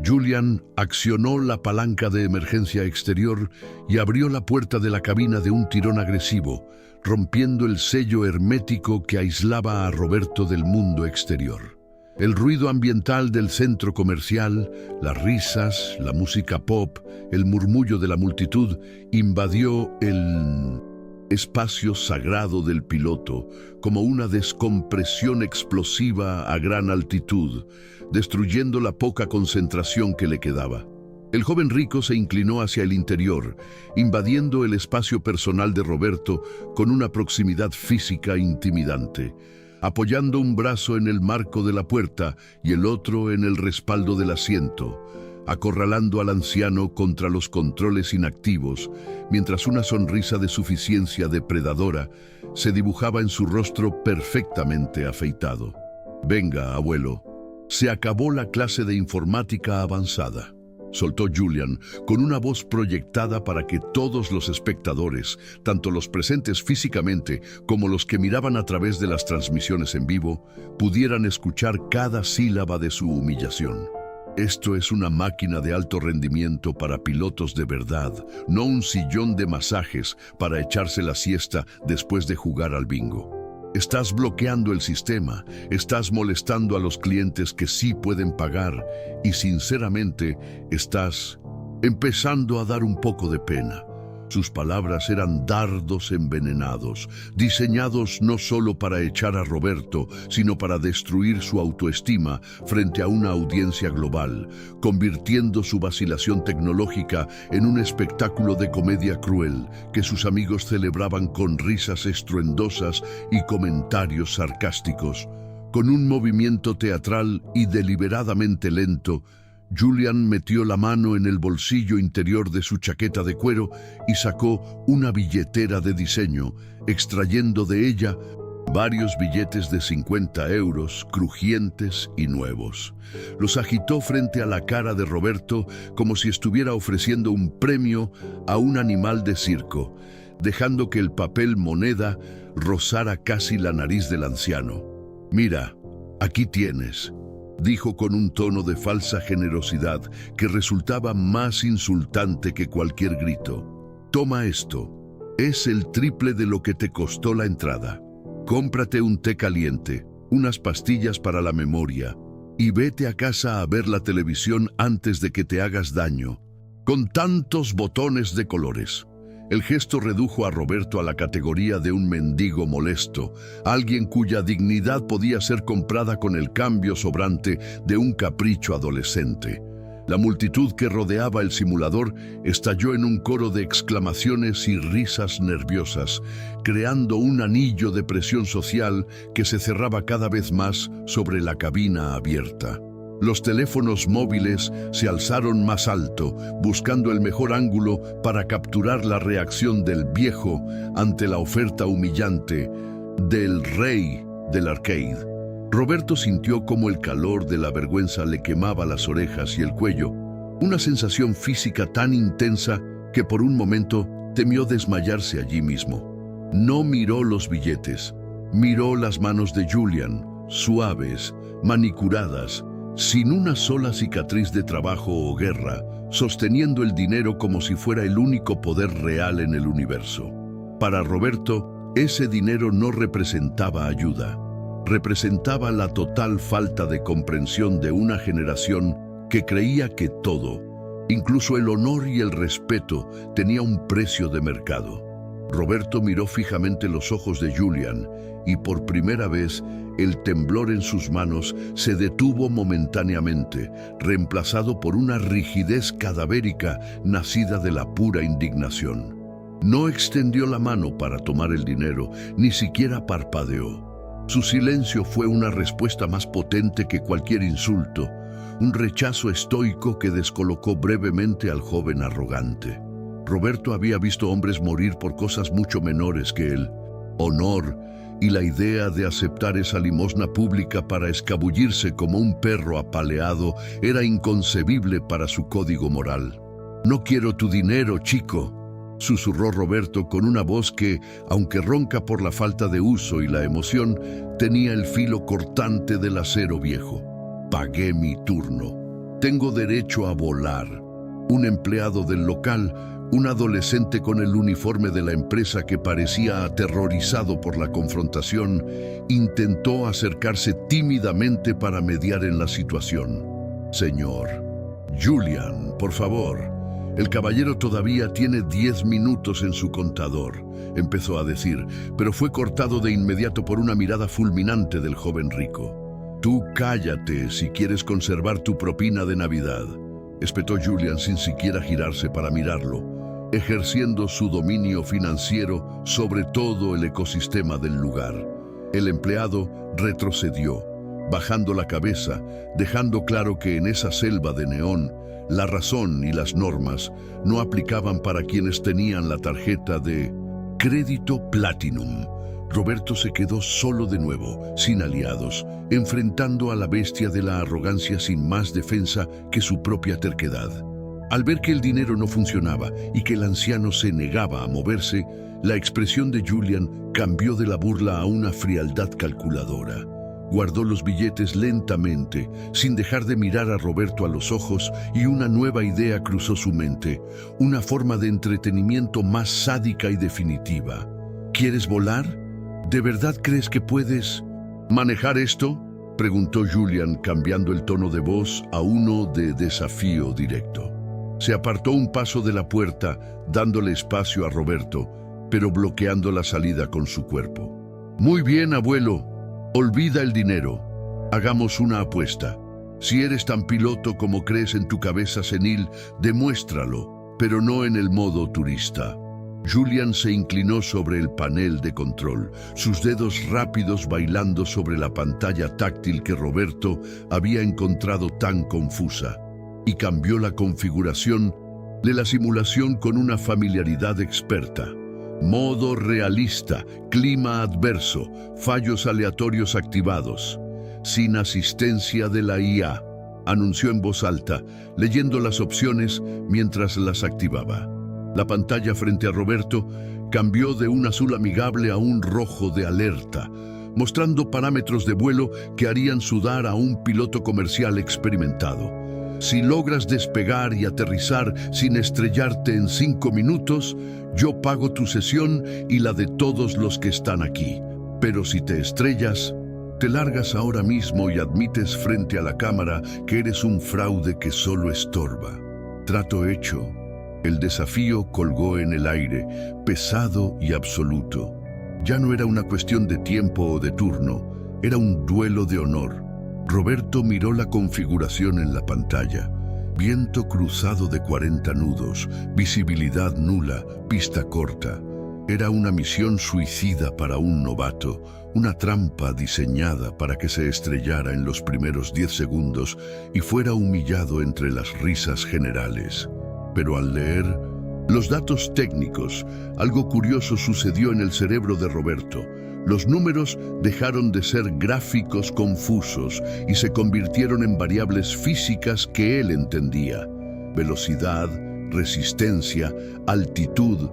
Julian accionó la palanca de emergencia exterior y abrió la puerta de la cabina de un tirón agresivo, rompiendo el sello hermético que aislaba a Roberto del mundo exterior. El ruido ambiental del centro comercial, las risas, la música pop, el murmullo de la multitud invadió el espacio sagrado del piloto como una descompresión explosiva a gran altitud, destruyendo la poca concentración que le quedaba. El joven rico se inclinó hacia el interior, invadiendo el espacio personal de Roberto con una proximidad física intimidante, apoyando un brazo en el marco de la puerta y el otro en el respaldo del asiento, acorralando al anciano contra los controles inactivos, mientras una sonrisa de suficiencia depredadora se dibujaba en su rostro perfectamente afeitado. «Venga, abuelo, se acabó la clase de informática avanzada», soltó Julian con una voz proyectada para que todos los espectadores, tanto los presentes físicamente como los que miraban a través de las transmisiones en vivo, pudieran escuchar cada sílaba de su humillación. Esto es una máquina de alto rendimiento para pilotos de verdad, no un sillón de masajes para echarse la siesta después de jugar al bingo. Estás bloqueando el sistema, estás molestando a los clientes que sí pueden pagar y sinceramente estás empezando a dar un poco de pena. Sus palabras eran dardos envenenados, diseñados no solo para echar a Roberto, sino para destruir su autoestima frente a una audiencia global, convirtiendo su vacilación tecnológica en un espectáculo de comedia cruel que sus amigos celebraban con risas estruendosas y comentarios sarcásticos. Con un movimiento teatral y deliberadamente lento, Julian metió la mano en el bolsillo interior de su chaqueta de cuero y sacó una billetera de diseño, extrayendo de ella varios billetes de 50 euros, crujientes y nuevos. Los agitó frente a la cara de Roberto como si estuviera ofreciendo un premio a un animal de circo, dejando que el papel moneda rozara casi la nariz del anciano. «Mira, aquí tienes», dijo con un tono de falsa generosidad que resultaba más insultante que cualquier grito. «Toma esto. Es el triple de lo que te costó la entrada. Cómprate un té caliente, unas pastillas para la memoria y vete a casa a ver la televisión antes de que te hagas daño. Con tantos botones de colores». El gesto redujo a Roberto a la categoría de un mendigo molesto, alguien cuya dignidad podía ser comprada con el cambio sobrante de un capricho adolescente. La multitud que rodeaba el simulador estalló en un coro de exclamaciones y risas nerviosas, creando un anillo de presión social que se cerraba cada vez más sobre la cabina abierta. Los teléfonos móviles se alzaron más alto, buscando el mejor ángulo para capturar la reacción del viejo ante la oferta humillante del rey del arcade. Roberto sintió como el calor de la vergüenza le quemaba las orejas y el cuello, una sensación física tan intensa que por un momento temió desmayarse allí mismo. No miró los billetes, miró las manos de Julian, suaves, manicuradas, sin una sola cicatriz de trabajo o guerra, sosteniendo el dinero como si fuera el único poder real en el universo. Para Roberto, ese dinero no representaba ayuda, representaba la total falta de comprensión de una generación que creía que todo, incluso el honor y el respeto, tenía un precio de mercado. Roberto miró fijamente los ojos de Julian y por primera vez el temblor en sus manos se detuvo momentáneamente, reemplazado por una rigidez cadavérica nacida de la pura indignación. No extendió la mano para tomar el dinero, ni siquiera parpadeó. Su silencio fue una respuesta más potente que cualquier insulto, un rechazo estoico que descolocó brevemente al joven arrogante. Roberto había visto hombres morir por cosas mucho menores que él: honor y la idea de aceptar esa limosna pública para escabullirse como un perro apaleado era inconcebible para su código moral. «No quiero tu dinero, chico», susurró Roberto con una voz que, aunque ronca por la falta de uso y la emoción, tenía el filo cortante del acero viejo. «Pagué mi turno. Tengo derecho a volar». Un empleado del local, un adolescente con el uniforme de la empresa que parecía aterrorizado por la confrontación, intentó acercarse tímidamente para mediar en la situación. «Señor, Julian, por favor, el caballero todavía tiene 10 minutos en su contador», empezó a decir, pero fue cortado de inmediato por una mirada fulminante del joven rico. «Tú cállate si quieres conservar tu propina de Navidad», espetó Julian sin siquiera girarse para mirarlo, ejerciendo su dominio financiero sobre todo el ecosistema del lugar. El empleado retrocedió, bajando la cabeza, dejando claro que en esa selva de neón, la razón y las normas no aplicaban para quienes tenían la tarjeta de crédito Platinum. Roberto se quedó solo de nuevo, sin aliados, enfrentando a la bestia de la arrogancia sin más defensa que su propia terquedad. Al ver que el dinero no funcionaba y que el anciano se negaba a moverse, la expresión de Julian cambió de la burla a una frialdad calculadora. Guardó los billetes lentamente, sin dejar de mirar a Roberto a los ojos, y una nueva idea cruzó su mente, una forma de entretenimiento más sádica y definitiva. ¿Quieres volar? ¿De verdad crees que puedes manejar esto?, preguntó Julian, cambiando el tono de voz a uno de desafío directo. Se apartó un paso de la puerta, dándole espacio a Roberto, pero bloqueando la salida con su cuerpo. Muy bien, abuelo. Olvida el dinero. Hagamos una apuesta. Si eres tan piloto como crees en tu cabeza senil, demuéstralo, pero no en el modo turista. Julian se inclinó sobre el panel de control, sus dedos rápidos bailando sobre la pantalla táctil que Roberto había encontrado tan confusa, y cambió la configuración de la simulación con una familiaridad experta. Modo realista, clima adverso, fallos aleatorios activados, sin asistencia de la IA, anunció en voz alta, leyendo las opciones mientras las activaba. La pantalla frente a Roberto cambió de un azul amigable a un rojo de alerta, mostrando parámetros de vuelo que harían sudar a un piloto comercial experimentado. Si logras despegar y aterrizar sin estrellarte en 5 minutos, yo pago tu sesión y la de todos los que están aquí. Pero si te estrellas, te largas ahora mismo y admites frente a la cámara que eres un fraude que solo estorba. Trato hecho. El desafío colgó en el aire, pesado y absoluto. Ya no era una cuestión de tiempo o de turno, era un duelo de honor. Roberto miró la configuración en la pantalla. Viento cruzado de 40 nudos, visibilidad nula, pista corta. Era una misión suicida para un novato, una trampa diseñada para que se estrellara en los primeros 10 segundos y fuera humillado entre las risas generales. Pero al leer los datos técnicos, algo curioso sucedió en el cerebro de Roberto. Los números dejaron de ser gráficos confusos y se convirtieron en variables físicas que él entendía. Velocidad, resistencia, altitud.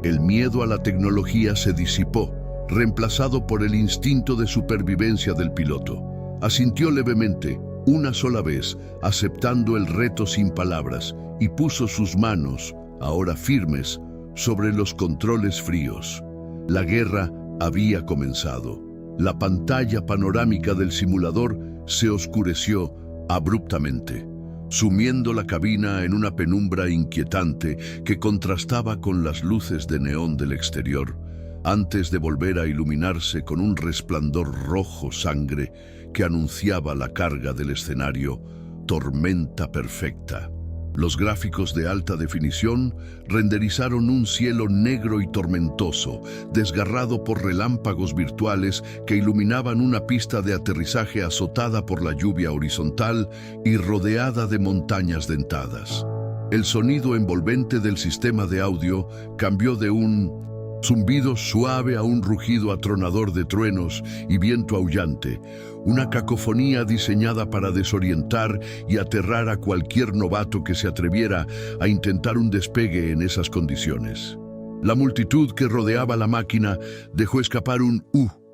El miedo a la tecnología se disipó, reemplazado por el instinto de supervivencia del piloto. Asintió levemente, una sola vez, aceptando el reto sin palabras, y puso sus manos, ahora firmes, sobre los controles fríos. La guerra había comenzado. La pantalla panorámica del simulador se oscureció abruptamente, sumiendo la cabina en una penumbra inquietante que contrastaba con las luces de neón del exterior, antes de volver a iluminarse con un resplandor rojo sangre que anunciaba la carga del escenario, tormenta perfecta. Los gráficos de alta definición renderizaron un cielo negro y tormentoso, desgarrado por relámpagos virtuales que iluminaban una pista de aterrizaje azotada por la lluvia horizontal y rodeada de montañas dentadas. El sonido envolvente del sistema de audio cambió de un zumbido suave a un rugido atronador de truenos y viento aullante, una cacofonía diseñada para desorientar y aterrar a cualquier novato que se atreviera a intentar un despegue en esas condiciones. La multitud que rodeaba la máquina dejó escapar un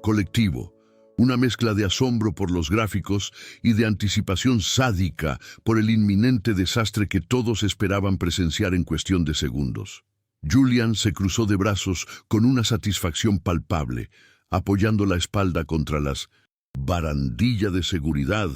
colectivo, una mezcla de asombro por los gráficos y de anticipación sádica por el inminente desastre que todos esperaban presenciar en cuestión de segundos. Julian se cruzó de brazos con una satisfacción palpable, apoyando la espalda contra las barandillas de seguridad,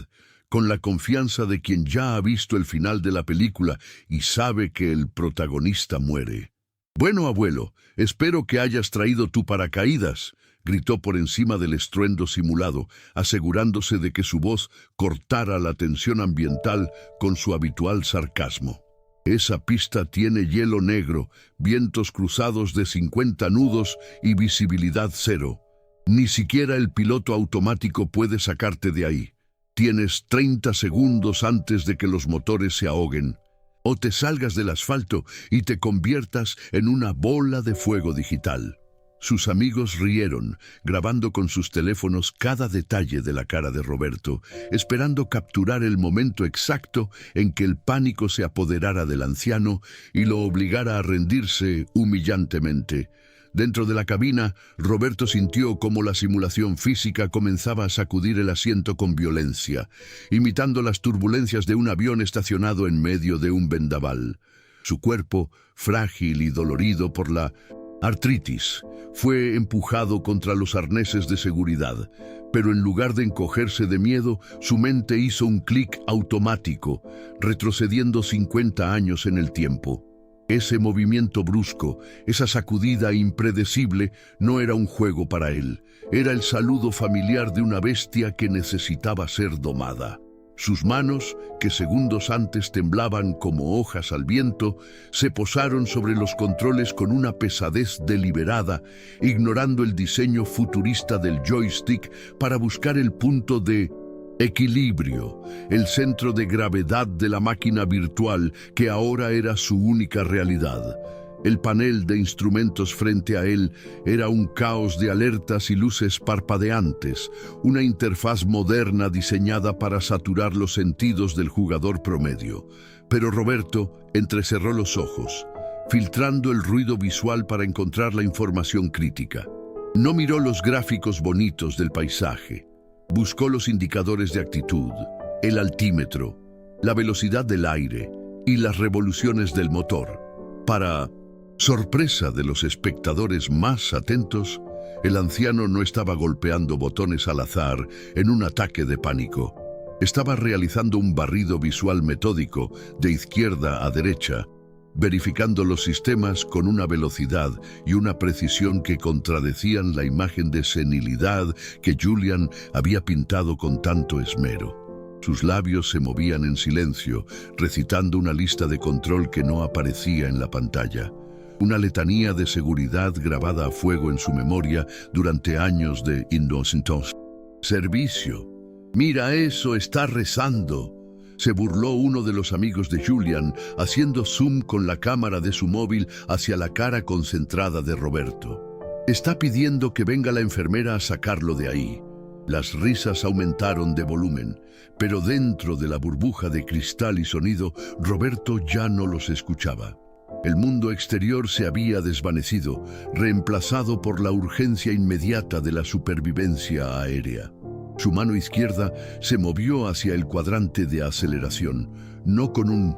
con la confianza de quien ya ha visto el final de la película y sabe que el protagonista muere. «Bueno, abuelo, espero que hayas traído tu paracaídas», gritó por encima del estruendo simulado, asegurándose de que su voz cortara la tensión ambiental con su habitual sarcasmo. Esa pista tiene hielo negro, vientos cruzados de 50 nudos y visibilidad cero. Ni siquiera el piloto automático puede sacarte de ahí. Tienes 30 segundos antes de que los motores se ahoguen. O te salgas del asfalto y te conviertas en una bola de fuego digital. Sus amigos rieron, grabando con sus teléfonos cada detalle de la cara de Roberto, esperando capturar el momento exacto en que el pánico se apoderara del anciano y lo obligara a rendirse humillantemente. Dentro de la cabina, Roberto sintió cómo la simulación física comenzaba a sacudir el asiento con violencia, imitando las turbulencias de un avión estacionado en medio de un vendaval. Su cuerpo, frágil y dolorido por la artritis, fue empujado contra los arneses de seguridad, pero en lugar de encogerse de miedo, su mente hizo un clic automático, retrocediendo 50 años en el tiempo. Ese movimiento brusco, esa sacudida impredecible, no era un juego para él. Era el saludo familiar de una bestia que necesitaba ser domada. Sus manos, que segundos antes temblaban como hojas al viento, se posaron sobre los controles con una pesadez deliberada, ignorando el diseño futurista del joystick para buscar el punto de equilibrio, el centro de gravedad de la máquina virtual que ahora era su única realidad. El panel de instrumentos frente a él era un caos de alertas y luces parpadeantes, una interfaz moderna diseñada para saturar los sentidos del jugador promedio. Pero Roberto entrecerró los ojos, filtrando el ruido visual para encontrar la información crítica. No miró los gráficos bonitos del paisaje. Buscó los indicadores de actitud, el altímetro, la velocidad del aire y las revoluciones del motor. Para sorpresa de los espectadores más atentos, el anciano no estaba golpeando botones al azar en un ataque de pánico. Estaba realizando un barrido visual metódico de izquierda a derecha, verificando los sistemas con una velocidad y una precisión que contradecían la imagen de senilidad que Julian había pintado con tanto esmero. Sus labios se movían en silencio, recitando una lista de control que no aparecía en la pantalla. Una letanía de seguridad grabada a fuego en su memoria durante años de inocentes. Servicio. Mira eso, está rezando. Se burló uno de los amigos de Julian, haciendo zoom con la cámara de su móvil hacia la cara concentrada de Roberto. Está pidiendo que venga la enfermera a sacarlo de ahí. Las risas aumentaron de volumen, pero dentro de la burbuja de cristal y sonido, Roberto ya no los escuchaba. El mundo exterior se había desvanecido, reemplazado por la urgencia inmediata de la supervivencia aérea. Su mano izquierda se movió hacia el cuadrante de aceleración, no con un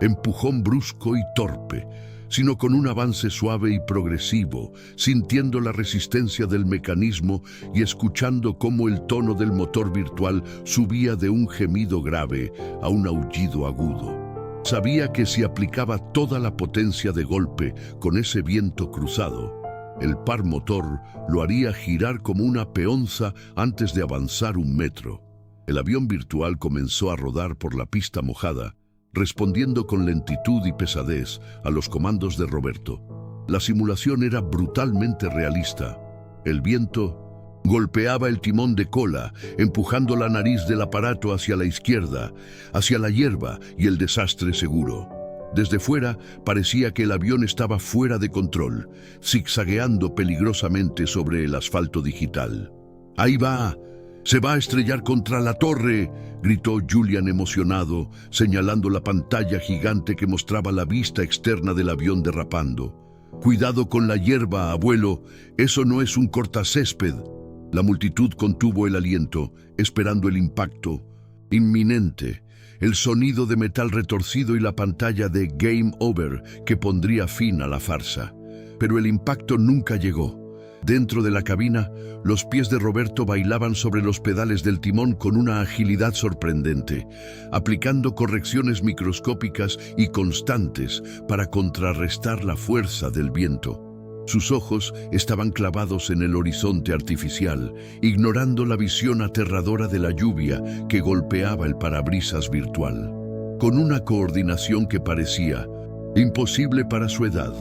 empujón brusco y torpe, sino con un avance suave y progresivo, sintiendo la resistencia del mecanismo y escuchando cómo el tono del motor virtual subía de un gemido grave a un aullido agudo. Sabía que si aplicaba toda la potencia de golpe con ese viento cruzado, el par motor lo haría girar como una peonza antes de avanzar 1 metro. El avión virtual comenzó a rodar por la pista mojada, respondiendo con lentitud y pesadez a los comandos de Roberto. La simulación era brutalmente realista. El viento golpeaba el timón de cola, empujando la nariz del aparato hacia la izquierda, hacia la hierba y el desastre seguro. Desde fuera parecía que el avión estaba fuera de control, zigzagueando peligrosamente sobre el asfalto digital. ¡Ahí va! ¡Se va a estrellar contra la torre!, gritó Julian emocionado, señalando la pantalla gigante que mostraba la vista externa del avión derrapando. ¡Cuidado con la hierba, abuelo! ¡Eso no es un cortacésped! La multitud contuvo el aliento, esperando el impacto inminente. El sonido de metal retorcido y la pantalla de Game Over que pondría fin a la farsa. Pero el impacto nunca llegó. Dentro de la cabina, los pies de Roberto bailaban sobre los pedales del timón con una agilidad sorprendente, aplicando correcciones microscópicas y constantes para contrarrestar la fuerza del viento. Sus ojos estaban clavados en el horizonte artificial, ignorando la visión aterradora de la lluvia que golpeaba el parabrisas virtual. Con una coordinación que parecía imposible para su edad,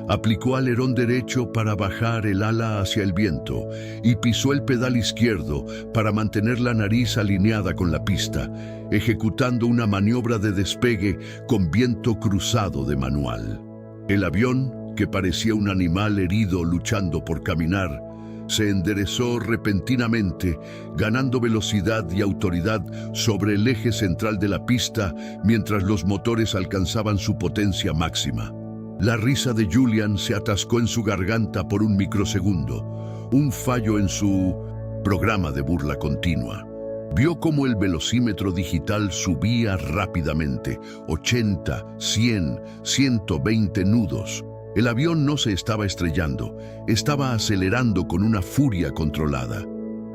aplicó alerón derecho para bajar el ala hacia el viento y pisó el pedal izquierdo para mantener la nariz alineada con la pista, ejecutando una maniobra de despegue con viento cruzado de manual. El avión, que parecía un animal herido luchando por caminar, se enderezó repentinamente, ganando velocidad y autoridad sobre el eje central de la pista mientras los motores alcanzaban su potencia máxima. La risa de Julian se atascó en su garganta por un microsegundo, un fallo en su programa de burla continua. Vio cómo el velocímetro digital subía rápidamente, 80, 100, 120 nudos. El avión no se estaba estrellando, estaba acelerando con una furia controlada.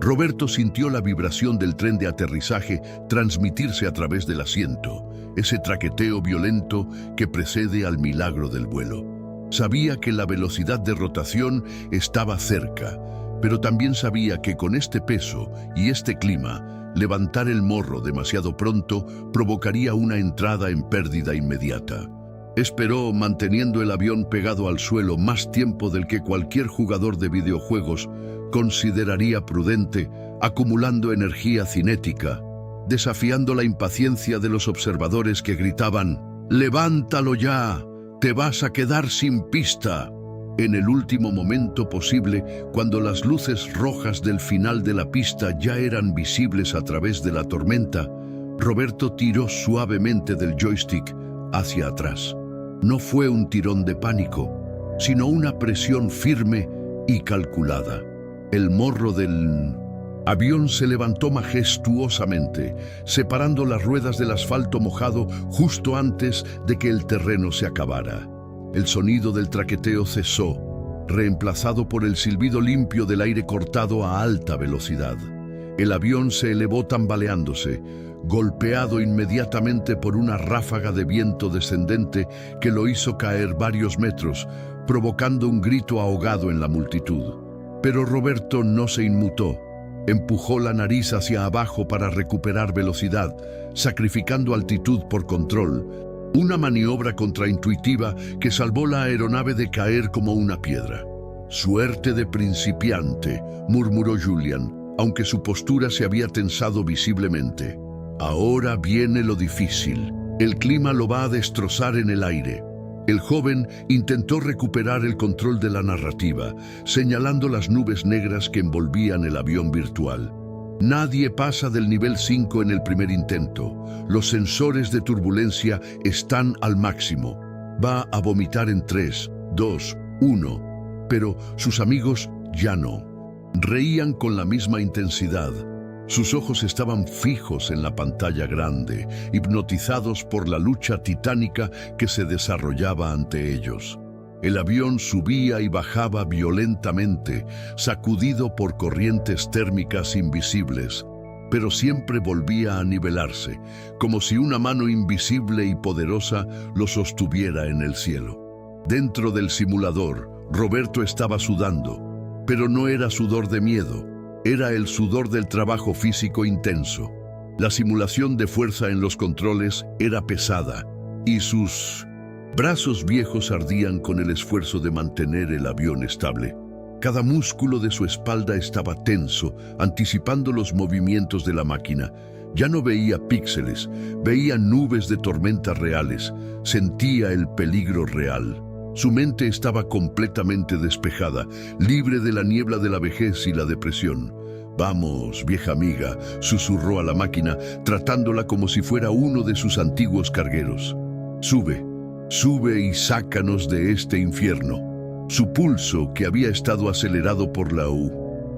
Roberto sintió la vibración del tren de aterrizaje transmitirse a través del asiento, ese traqueteo violento que precede al milagro del vuelo. Sabía que la velocidad de rotación estaba cerca, pero también sabía que con este peso y este clima, levantar el morro demasiado pronto provocaría una entrada en pérdida inmediata. Esperó manteniendo el avión pegado al suelo más tiempo del que cualquier jugador de videojuegos consideraría prudente, acumulando energía cinética, desafiando la impaciencia de los observadores que gritaban: «¡Levántalo ya! ¡Te vas a quedar sin pista!». En el último momento posible, cuando las luces rojas del final de la pista ya eran visibles a través de la tormenta, Roberto tiró suavemente del joystick hacia atrás. No fue un tirón de pánico, sino una presión firme y calculada. El morro del avión se levantó majestuosamente, separando las ruedas del asfalto mojado justo antes de que el terreno se acabara. El sonido del traqueteo cesó, reemplazado por el silbido limpio del aire cortado a alta velocidad. El avión se elevó tambaleándose, golpeado inmediatamente por una ráfaga de viento descendente que lo hizo caer varios metros, provocando un grito ahogado en la multitud. Pero Roberto no se inmutó. Empujó la nariz hacia abajo para recuperar velocidad, sacrificando altitud por control. Una maniobra contraintuitiva que salvó la aeronave de caer como una piedra. «Suerte de principiante», murmuró Julian, aunque su postura se había tensado visiblemente. «Ahora viene lo difícil. El clima lo va a destrozar en el aire». El joven intentó recuperar el control de la narrativa, señalando las nubes negras que envolvían el avión virtual. Nadie pasa del nivel 5 en el primer intento. Los sensores de turbulencia están al máximo. Va a vomitar en 3, 2, 1. Pero sus amigos ya no. Reían con la misma intensidad. Sus ojos estaban fijos en la pantalla grande, hipnotizados por la lucha titánica que se desarrollaba ante ellos. El avión subía y bajaba violentamente, sacudido por corrientes térmicas invisibles, pero siempre volvía a nivelarse, como si una mano invisible y poderosa lo sostuviera en el cielo. Dentro del simulador, Roberto estaba sudando, pero no era sudor de miedo. Era el sudor del trabajo físico intenso. La simulación de fuerza en los controles era pesada y sus brazos viejos ardían con el esfuerzo de mantener el avión estable. Cada músculo de su espalda estaba tenso, anticipando los movimientos de la máquina. Ya no veía píxeles, veía nubes de tormentas reales, sentía el peligro real. Su mente estaba completamente despejada, libre de la niebla de la vejez y la depresión. «Vamos, vieja amiga», susurró a la máquina, tratándola como si fuera uno de sus antiguos cargueros. «Sube, sube y sácanos de este infierno». Su pulso, que había estado acelerado por la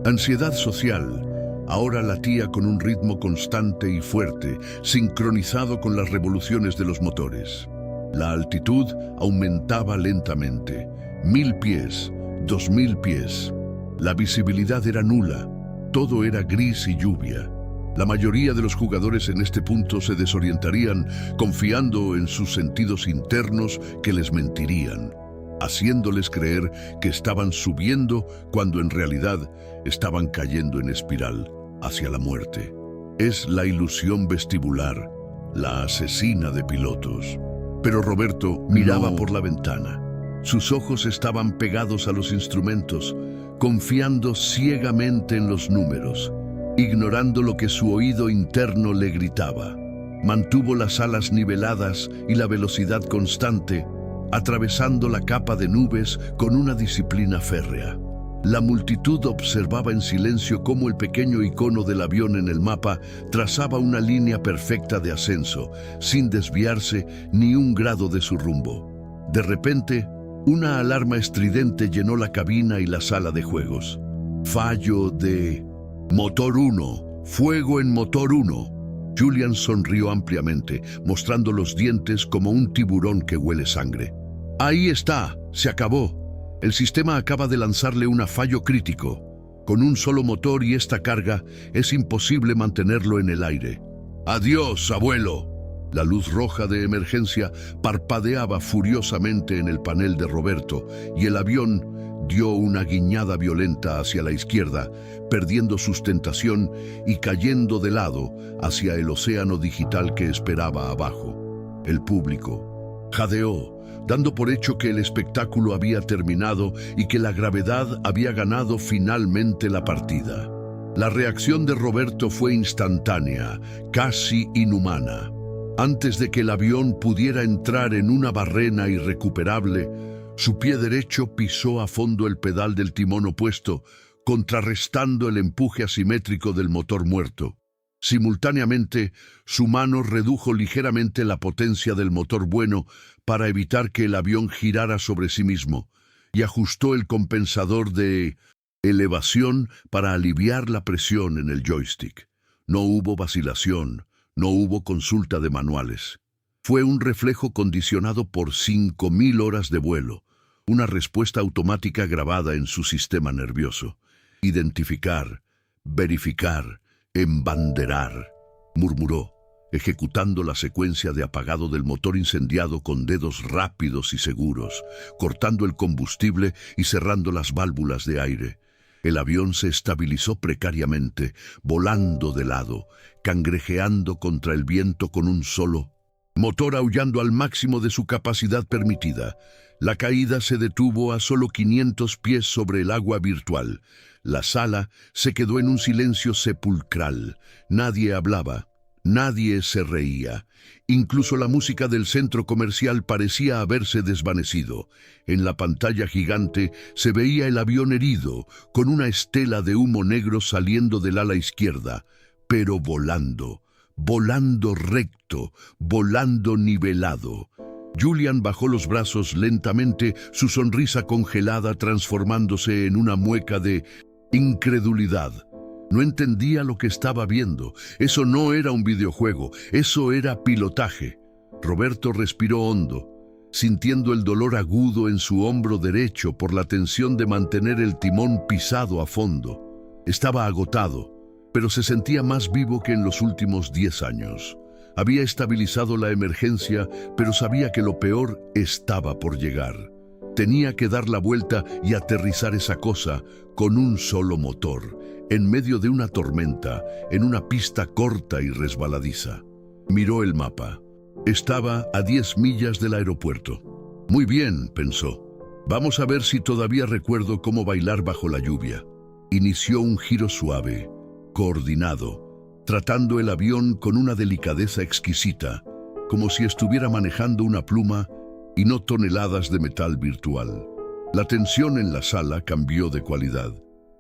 ansiedad social, ahora latía con un ritmo constante y fuerte, sincronizado con las revoluciones de los motores. La altitud aumentaba lentamente. 1000 pies, 2000 pies. La visibilidad era nula. Todo era gris y lluvia. La mayoría de los jugadores en este punto se desorientarían, confiando en sus sentidos internos que les mentirían, haciéndoles creer que estaban subiendo cuando en realidad estaban cayendo en espiral hacia la muerte. Es la ilusión vestibular, la asesina de pilotos. Pero Roberto miraba por la ventana. Sus ojos estaban pegados a los instrumentos, confiando ciegamente en los números, ignorando lo que su oído interno le gritaba. Mantuvo las alas niveladas y la velocidad constante, atravesando la capa de nubes con una disciplina férrea. La multitud observaba en silencio cómo el pequeño icono del avión en el mapa trazaba una línea perfecta de ascenso, sin desviarse ni un grado de su rumbo. De repente, Una alarma estridente llenó la cabina y la sala de juegos. Fallo de motor 1, fuego en motor 1. Julian sonrió ampliamente, mostrando los dientes como un tiburón que huele sangre. Ahí está, se acabó. El sistema acaba de lanzarle un fallo crítico. Con un solo motor y esta carga, es imposible mantenerlo en el aire. ¡Adiós, abuelo! La luz roja de emergencia parpadeaba furiosamente en el panel de Roberto y el avión dio una guiñada violenta hacia la izquierda, perdiendo sustentación y cayendo de lado hacia el océano digital que esperaba abajo. El público jadeó, dando por hecho que el espectáculo había terminado y que la gravedad había ganado finalmente la partida. La reacción de Roberto fue instantánea, casi inhumana. Antes de que el avión pudiera entrar en una barrena irrecuperable, su pie derecho pisó a fondo el pedal del timón opuesto, contrarrestando el empuje asimétrico del motor muerto. Simultáneamente, su mano redujo ligeramente la potencia del motor bueno para evitar que el avión girara sobre sí mismo, y ajustó el compensador de elevación para aliviar la presión en el joystick. No hubo vacilación. No hubo consulta de manuales. Fue un reflejo condicionado por 5.000 horas de vuelo, una respuesta automática grabada en su sistema nervioso. Identificar, verificar, embanderar, murmuró, ejecutando la secuencia de apagado del motor incendiado con dedos rápidos y seguros, cortando el combustible y cerrando las válvulas de aire. El avión se estabilizó precariamente, volando de lado, cangrejeando contra el viento con un solo motor aullando al máximo de su capacidad permitida. La caída se detuvo a solo 500 pies sobre el agua virtual. La sala se quedó en un silencio sepulcral. Nadie hablaba. Nadie se reía. Incluso la música del centro comercial parecía haberse desvanecido. En la pantalla gigante se veía el avión herido, con una estela de humo negro saliendo del ala izquierda, pero volando, volando recto, volando nivelado. Julian bajó los brazos lentamente, su sonrisa congelada transformándose en una mueca de incredulidad. No entendía lo que estaba viendo. Eso no era un videojuego, eso era pilotaje. Roberto respiró hondo, sintiendo el dolor agudo en su hombro derecho por la tensión de mantener el timón pisado a fondo. Estaba agotado, pero se sentía más vivo que en los últimos 10 años. Había estabilizado la emergencia, pero sabía que lo peor estaba por llegar. Tenía que dar la vuelta y aterrizar esa cosa con un solo motor, en medio de una tormenta, en una pista corta y resbaladiza. Miró el mapa. Estaba a 10 millas del aeropuerto. Muy bien, pensó. Vamos a ver si todavía recuerdo cómo bailar bajo la lluvia. Inició un giro suave, coordinado, tratando el avión con una delicadeza exquisita, como si estuviera manejando una pluma y no toneladas de metal virtual. La tensión en la sala cambió de cualidad.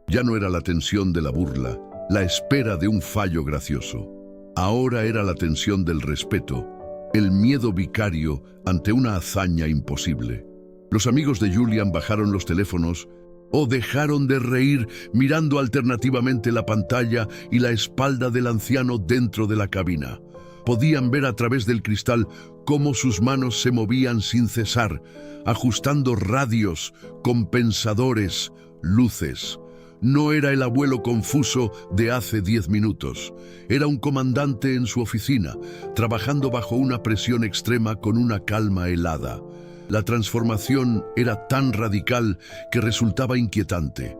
Ya no era la tensión de la burla, la espera de un fallo gracioso. Ahora era la tensión del respeto, el miedo vicario ante una hazaña imposible. Los amigos de Julian bajaron los teléfonos o dejaron de reír mirando alternativamente la pantalla y la espalda del anciano dentro de la cabina. Podían ver a través del cristal cómo sus manos se movían sin cesar, ajustando radios, compensadores, luces. No era el abuelo confuso de hace 10 minutos. Era un comandante en su oficina, trabajando bajo una presión extrema con una calma helada. La transformación era tan radical que resultaba inquietante.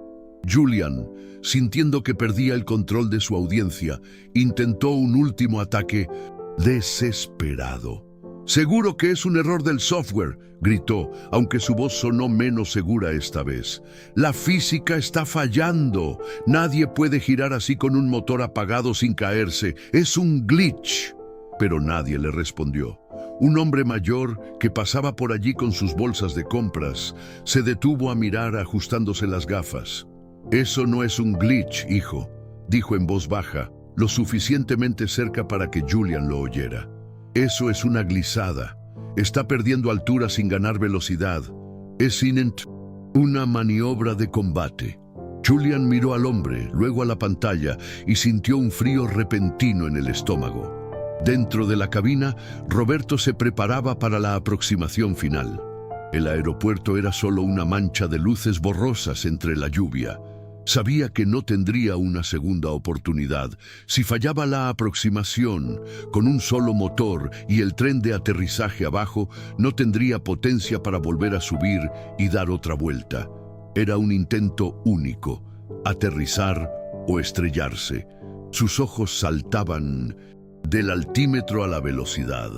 Julian, sintiendo que perdía el control de su audiencia, intentó un último ataque desesperado. «Seguro que es un error del software», gritó, aunque su voz sonó menos segura esta vez. «La física está fallando. Nadie puede girar así con un motor apagado sin caerse. Es un glitch». Pero nadie le respondió. Un hombre mayor que pasaba por allí con sus bolsas de compras se detuvo a mirar ajustándose las gafas. «Eso no es un glitch, hijo», dijo en voz baja, lo suficientemente cerca para que Julian lo oyera. «Eso es una glissada. Está perdiendo altura sin ganar velocidad. Esinent, una maniobra de combate. Julian miró al hombre, luego a la pantalla, y sintió un frío repentino en el estómago. Dentro de la cabina, Roberto se preparaba para la aproximación final. El aeropuerto era solo una mancha de luces borrosas entre la lluvia. Sabía que no tendría una segunda oportunidad. Si fallaba la aproximación, con un solo motor y el tren de aterrizaje abajo, no tendría potencia para volver a subir y dar otra vuelta. Era un intento único, aterrizar o estrellarse. Sus ojos saltaban del altímetro a la velocidad,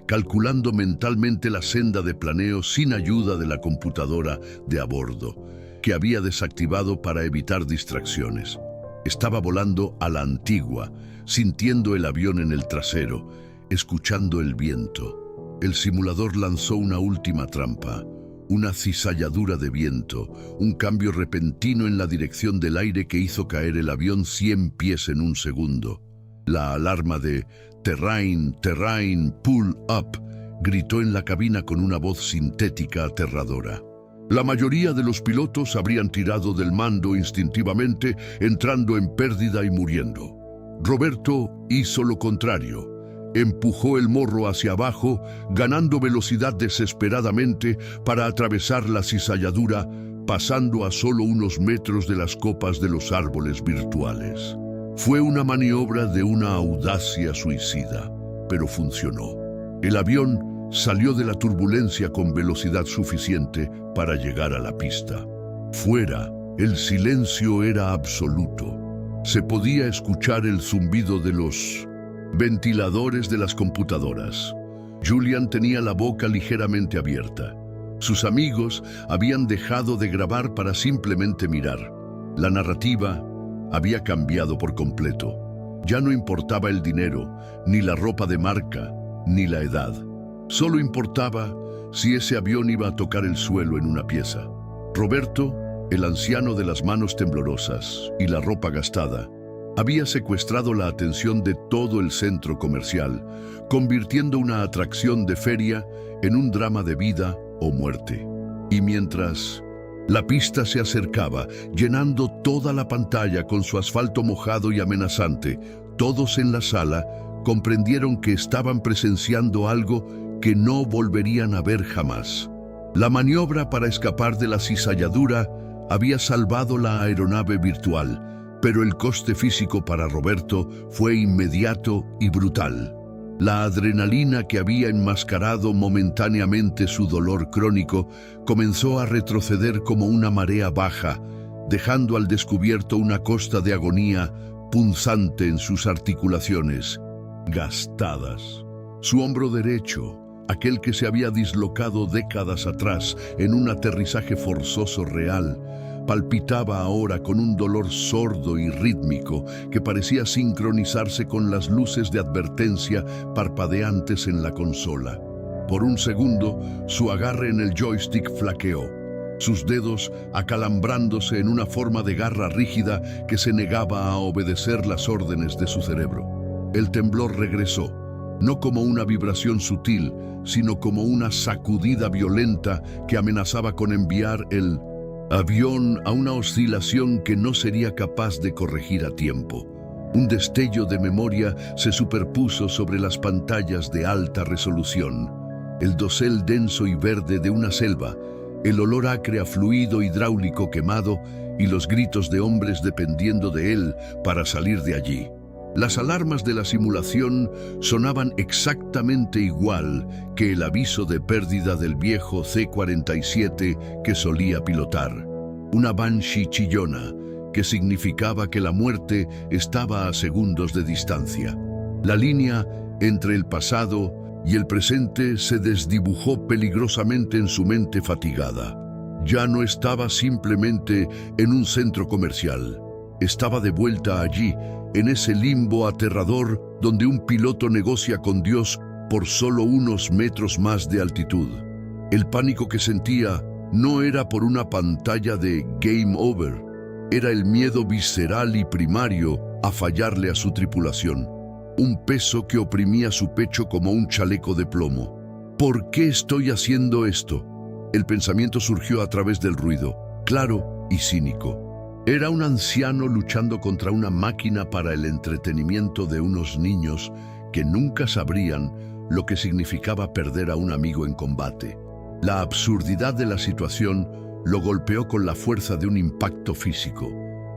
calculando mentalmente la senda de planeo sin ayuda de la computadora de a bordo, que había desactivado para evitar distracciones. Estaba volando a la antigua, sintiendo el avión en el trasero, escuchando el viento. El simulador lanzó una última trampa, una cizalladura de viento, un cambio repentino en la dirección del aire que hizo caer el avión 100 pies en un segundo. La alarma de "Terrain, terrain, pull up" gritó en la cabina con una voz sintética aterradora. La mayoría de los pilotos habrían tirado del mando instintivamente, entrando en pérdida y muriendo. Roberto hizo lo contrario. Empujó el morro hacia abajo, ganando velocidad desesperadamente para atravesar la cizalladura, pasando a solo unos metros de las copas de los árboles virtuales. Fue una maniobra de una audacia suicida, pero funcionó. El avión salió de la turbulencia con velocidad suficiente para llegar a la pista. Fuera, el silencio era absoluto. Se podía escuchar el zumbido de los ventiladores de las computadoras. Julian tenía la boca ligeramente abierta. Sus amigos habían dejado de grabar para simplemente mirar. La narrativa había cambiado por completo. Ya no importaba el dinero, ni la ropa de marca, ni la edad. Solo importaba si ese avión iba a tocar el suelo en una pieza. Roberto, el anciano de las manos temblorosas y la ropa gastada, había secuestrado la atención de todo el centro comercial, convirtiendo una atracción de feria en un drama de vida o muerte. Y mientras la pista se acercaba, llenando toda la pantalla con su asfalto mojado y amenazante, todos en la sala comprendieron que estaban presenciando algo que no volverían a ver jamás. La maniobra para escapar de la cizalladura había salvado la aeronave virtual, pero el coste físico para Roberto fue inmediato y brutal. La adrenalina que había enmascarado momentáneamente su dolor crónico comenzó a retroceder como una marea baja, dejando al descubierto una costa de agonía punzante en sus articulaciones, gastadas. Su hombro derecho, aquel que se había dislocado décadas atrás en un aterrizaje forzoso real, palpitaba ahora con un dolor sordo y rítmico que parecía sincronizarse con las luces de advertencia parpadeantes en la consola. Por un segundo, su agarre en el joystick flaqueó, sus dedos acalambrándose en una forma de garra rígida que se negaba a obedecer las órdenes de su cerebro. El temblor regresó, no como una vibración sutil, sino como una sacudida violenta que amenazaba con enviar el avión a una oscilación que no sería capaz de corregir a tiempo. Un destello de memoria se superpuso sobre las pantallas de alta resolución. El dosel denso y verde de una selva, el olor acre a fluido hidráulico quemado y los gritos de hombres dependiendo de él para salir de allí. Las alarmas de la simulación sonaban exactamente igual que el aviso de pérdida del viejo C-47 que solía pilotar. Una Banshee chillona, que significaba que la muerte estaba a segundos de distancia. La línea entre el pasado y el presente se desdibujó peligrosamente en su mente fatigada. Ya no estaba simplemente en un centro comercial. Estaba de vuelta allí, en ese limbo aterrador donde un piloto negocia con Dios por solo unos metros más de altitud. El pánico que sentía no era por una pantalla de Game Over, era el miedo visceral y primario a fallarle a su tripulación, un peso que oprimía su pecho como un chaleco de plomo. ¿Por qué estoy haciendo esto? El pensamiento surgió a través del ruido, claro y cínico. Era un anciano luchando contra una máquina para el entretenimiento de unos niños que nunca sabrían lo que significaba perder a un amigo en combate. La absurdidad de la situación lo golpeó con la fuerza de un impacto físico.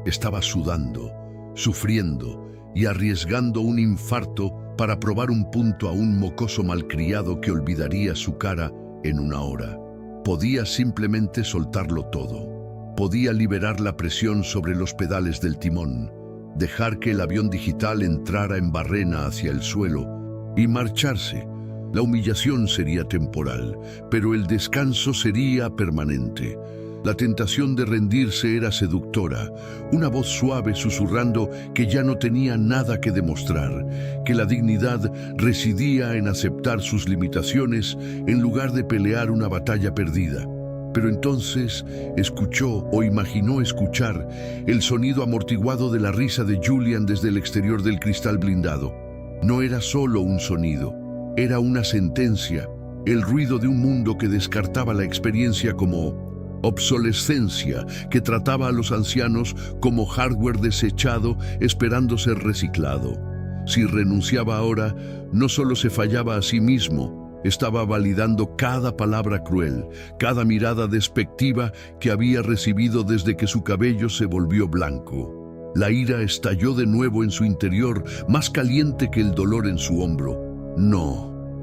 Estaba sudando, sufriendo y arriesgando un infarto para probar un punto a un mocoso malcriado que olvidaría su cara en una hora. Podía simplemente soltarlo todo. Podía liberar la presión sobre los pedales del timón, dejar que el avión digital entrara en barrena hacia el suelo y marcharse. La humillación sería temporal, pero el descanso sería permanente. La tentación de rendirse era seductora, una voz suave susurrando que ya no tenía nada que demostrar, que la dignidad residía en aceptar sus limitaciones en lugar de pelear una batalla perdida. Pero entonces escuchó o imaginó escuchar el sonido amortiguado de la risa de Julian desde el exterior del cristal blindado. No era solo un sonido, era una sentencia, el ruido de un mundo que descartaba la experiencia como obsolescencia, que trataba a los ancianos como hardware desechado esperando ser reciclado. Si renunciaba ahora, no solo se fallaba a sí mismo, estaba validando cada palabra cruel, cada mirada despectiva que había recibido desde que su cabello se volvió blanco. La ira estalló de nuevo en su interior, más caliente que el dolor en su hombro.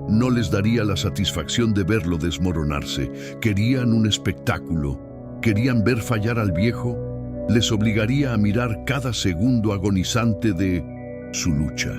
No les daría la satisfacción de verlo desmoronarse. Querían un espectáculo. Querían ver fallar al viejo. Les obligaría a mirar cada segundo agonizante de su lucha.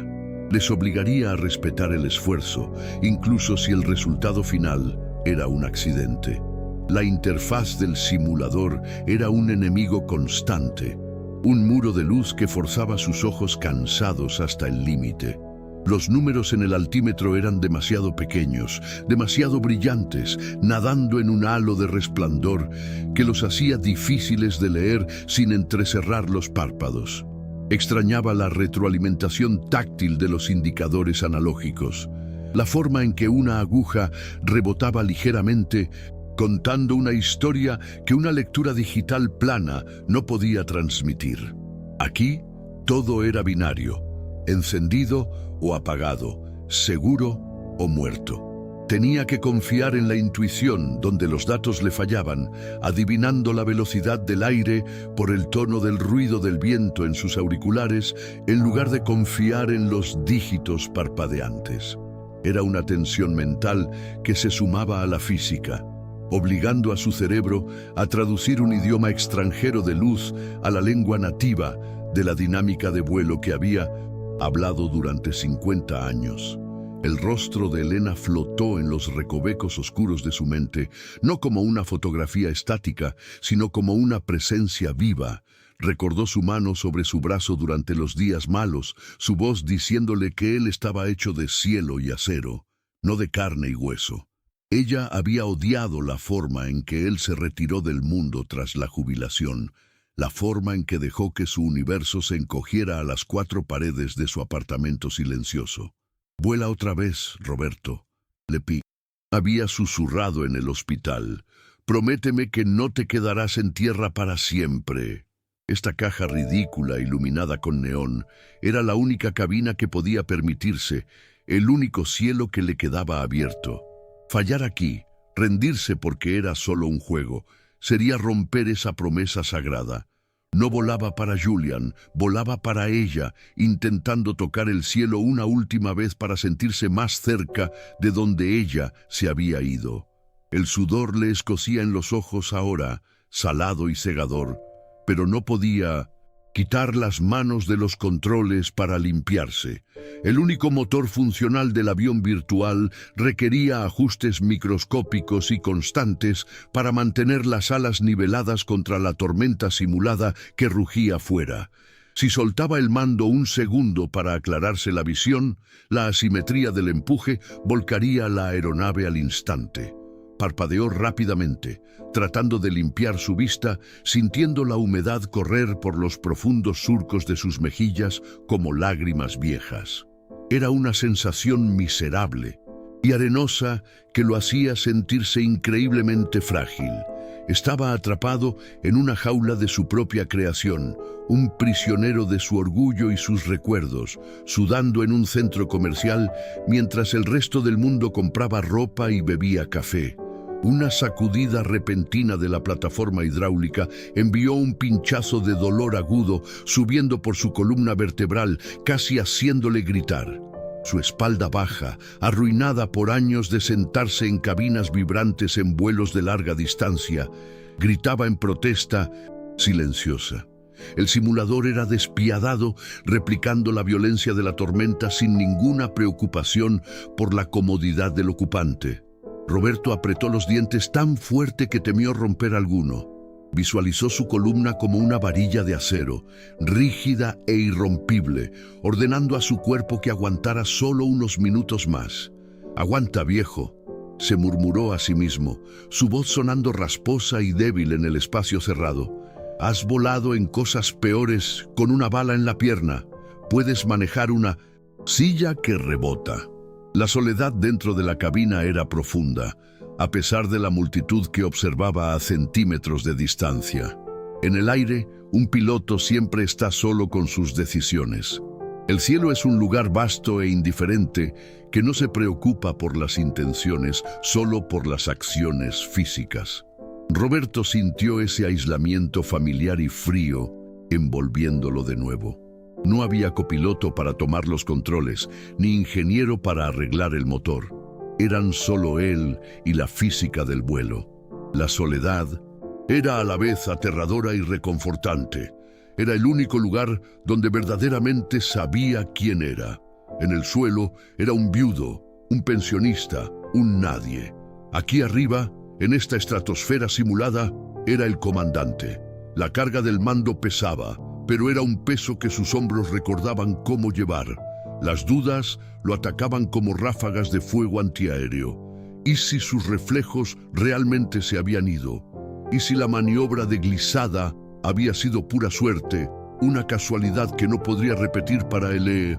Les obligaría a respetar el esfuerzo, incluso si el resultado final era un accidente. La interfaz del simulador era un enemigo constante, un muro de luz que forzaba sus ojos cansados hasta el límite. Los números en el altímetro eran demasiado pequeños, demasiado brillantes, nadando en un halo de resplandor que los hacía difíciles de leer sin entrecerrar los párpados. Extrañaba la retroalimentación táctil de los indicadores analógicos, la forma en que una aguja rebotaba ligeramente, contando una historia que una lectura digital plana no podía transmitir. Aquí, todo era binario, encendido o apagado, seguro o muerto. Tenía que confiar en la intuición donde los datos le fallaban, adivinando la velocidad del aire por el tono del ruido del viento en sus auriculares, en lugar de confiar en los dígitos parpadeantes. Era una tensión mental que se sumaba a la física, obligando a su cerebro a traducir un idioma extranjero de luz a la lengua nativa de la dinámica de vuelo que había hablado durante 50 años. El rostro de Elena flotó en los recovecos oscuros de su mente, no como una fotografía estática, sino como una presencia viva. Recordó su mano sobre su brazo durante los días malos, su voz diciéndole que él estaba hecho de cielo y acero, no de carne y hueso. Ella había odiado la forma en que él se retiró del mundo tras la jubilación, la forma en que dejó que su universo se encogiera a las 4 paredes de su apartamento silencioso. «Vuela otra vez, Roberto», le pidió. Había susurrado en el hospital. «Prométeme que no te quedarás en tierra para siempre». Esta caja ridícula, iluminada con neón, era la única cabina que podía permitirse, el único cielo que le quedaba abierto. Fallar aquí, rendirse porque era solo un juego, sería romper esa promesa sagrada. No volaba para Julian, volaba para ella, intentando tocar el cielo una última vez para sentirse más cerca de donde ella se había ido. El sudor le escocía en los ojos ahora, salado y cegador, pero no podía quitar las manos de los controles para limpiarse. El único motor funcional del avión virtual requería ajustes microscópicos y constantes para mantener las alas niveladas contra la tormenta simulada que rugía fuera. Si soltaba el mando un segundo para aclararse la visión, la asimetría del empuje volcaría la aeronave al instante. Parpadeó rápidamente, tratando de limpiar su vista, sintiendo la humedad correr por los profundos surcos de sus mejillas como lágrimas viejas. Era una sensación miserable. y arenosa que lo hacía sentirse increíblemente frágil. Estaba atrapado en una jaula de su propia creación, un prisionero de su orgullo y sus recuerdos, sudando en un centro comercial mientras el resto del mundo compraba ropa y bebía café. Una sacudida repentina de la plataforma hidráulica envió un pinchazo de dolor agudo subiendo por su columna vertebral, casi haciéndole gritar. Su espalda baja, arruinada por años de sentarse en cabinas vibrantes en vuelos de larga distancia, gritaba en protesta, silenciosa. El simulador era despiadado, replicando la violencia de la tormenta sin ninguna preocupación por la comodidad del ocupante. Roberto apretó los dientes tan fuerte que temió romper alguno. Visualizó su columna como una varilla de acero, rígida e irrompible, ordenando a su cuerpo que aguantara solo unos minutos más. «Aguanta, viejo», se murmuró a sí mismo, su voz sonando rasposa y débil en el espacio cerrado. «Has volado en cosas peores con una bala en la pierna. Puedes manejar una silla que rebota». La soledad dentro de la cabina era profunda, a pesar de la multitud que observaba a centímetros de distancia. En el aire, un piloto siempre está solo con sus decisiones. El cielo es un lugar vasto e indiferente que no se preocupa por las intenciones, solo por las acciones físicas. Roberto sintió ese aislamiento familiar y frío, envolviéndolo de nuevo. No había copiloto para tomar los controles, ni ingeniero para arreglar el motor. Eran solo él y la física del vuelo. La soledad era a la vez aterradora y reconfortante. Era el único lugar donde verdaderamente sabía quién era. En el suelo era un viudo, un pensionista, un nadie. Aquí arriba, en esta estratosfera simulada, era el comandante. La carga del mando pesaba, pero era un peso que sus hombros recordaban cómo llevar. Las dudas lo atacaban como ráfagas de fuego antiaéreo. ¿Y si sus reflejos realmente se habían ido? ¿Y si la maniobra de glissada había sido pura suerte, una casualidad que no podría repetir para el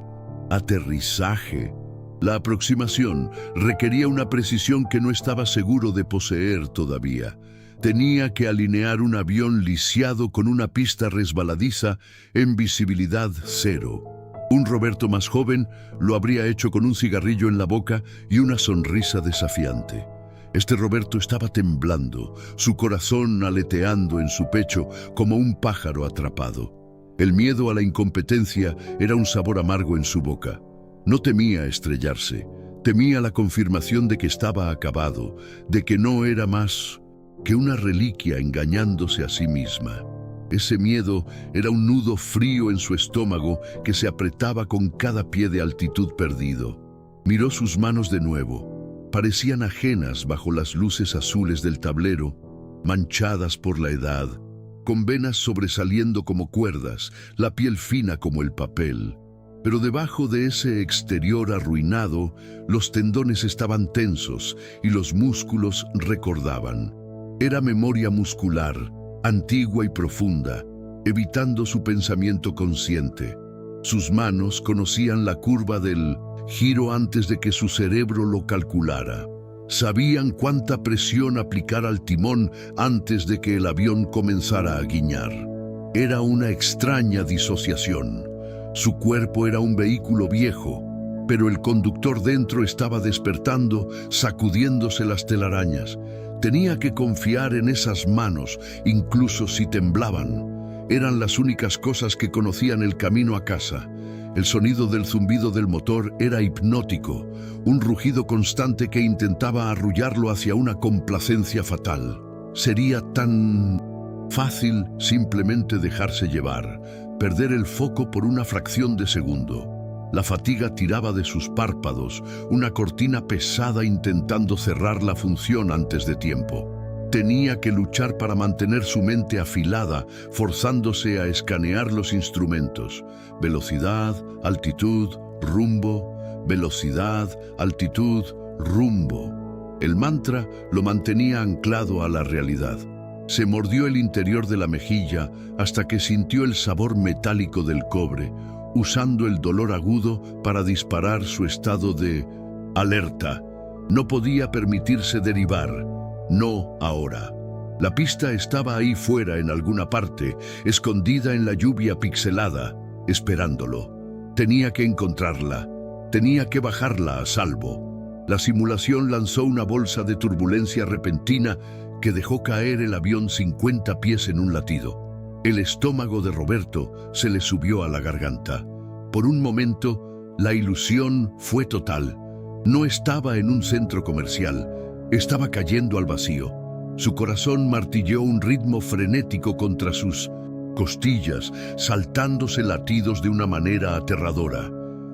aterrizaje? La aproximación requería una precisión que no estaba seguro de poseer todavía. Tenía que alinear un avión lisiado con una pista resbaladiza en visibilidad cero. Un Roberto más joven lo habría hecho con un cigarrillo en la boca y una sonrisa desafiante. Este Roberto estaba temblando, su corazón aleteando en su pecho como un pájaro atrapado. El miedo a la incompetencia era un sabor amargo en su boca. No temía estrellarse, temía la confirmación de que estaba acabado, de que no era más que una reliquia engañándose a sí misma. Ese miedo era un nudo frío en su estómago que se apretaba con cada pie de altitud perdido. Miró sus manos de nuevo. Parecían ajenas bajo las luces azules del tablero, manchadas por la edad, con venas sobresaliendo como cuerdas, la piel fina como el papel. Pero debajo de ese exterior arruinado, los tendones estaban tensos y los músculos recordaban. Era memoria muscular, antigua y profunda, evitando su pensamiento consciente. Sus manos conocían la curva del giro antes de que su cerebro lo calculara. Sabían cuánta presión aplicar al timón antes de que el avión comenzara a guiñar. Era una extraña disociación. Su cuerpo era un vehículo viejo, pero el conductor dentro estaba despertando, sacudiéndose las telarañas. Tenía que confiar en esas manos, incluso si temblaban. Eran las únicas cosas que conocían el camino a casa. El sonido del zumbido del motor era hipnótico, un rugido constante que intentaba arrullarlo hacia una complacencia fatal. Sería tan fácil simplemente dejarse llevar, perder el foco por una fracción de segundo. La fatiga tiraba de sus párpados, una cortina pesada intentando cerrar la función antes de tiempo. Tenía que luchar para mantener su mente afilada, forzándose a escanear los instrumentos. Velocidad, altitud, rumbo, velocidad, altitud, rumbo. El mantra lo mantenía anclado a la realidad. Se mordió el interior de la mejilla hasta que sintió el sabor metálico del cobre, usando el dolor agudo para disparar su estado de alerta. No podía permitirse derivar. No ahora. La pista estaba ahí fuera en alguna parte, escondida en la lluvia pixelada, esperándolo. Tenía que encontrarla. Tenía que bajarla a salvo. La simulación lanzó una bolsa de turbulencia repentina que dejó caer el avión 50 pies en un latido. El estómago de Roberto se le subió a la garganta. Por un momento, la ilusión fue total. No estaba en un centro comercial, estaba cayendo al vacío. Su corazón martilleó un ritmo frenético contra sus costillas, saltándose latidos de una manera aterradora.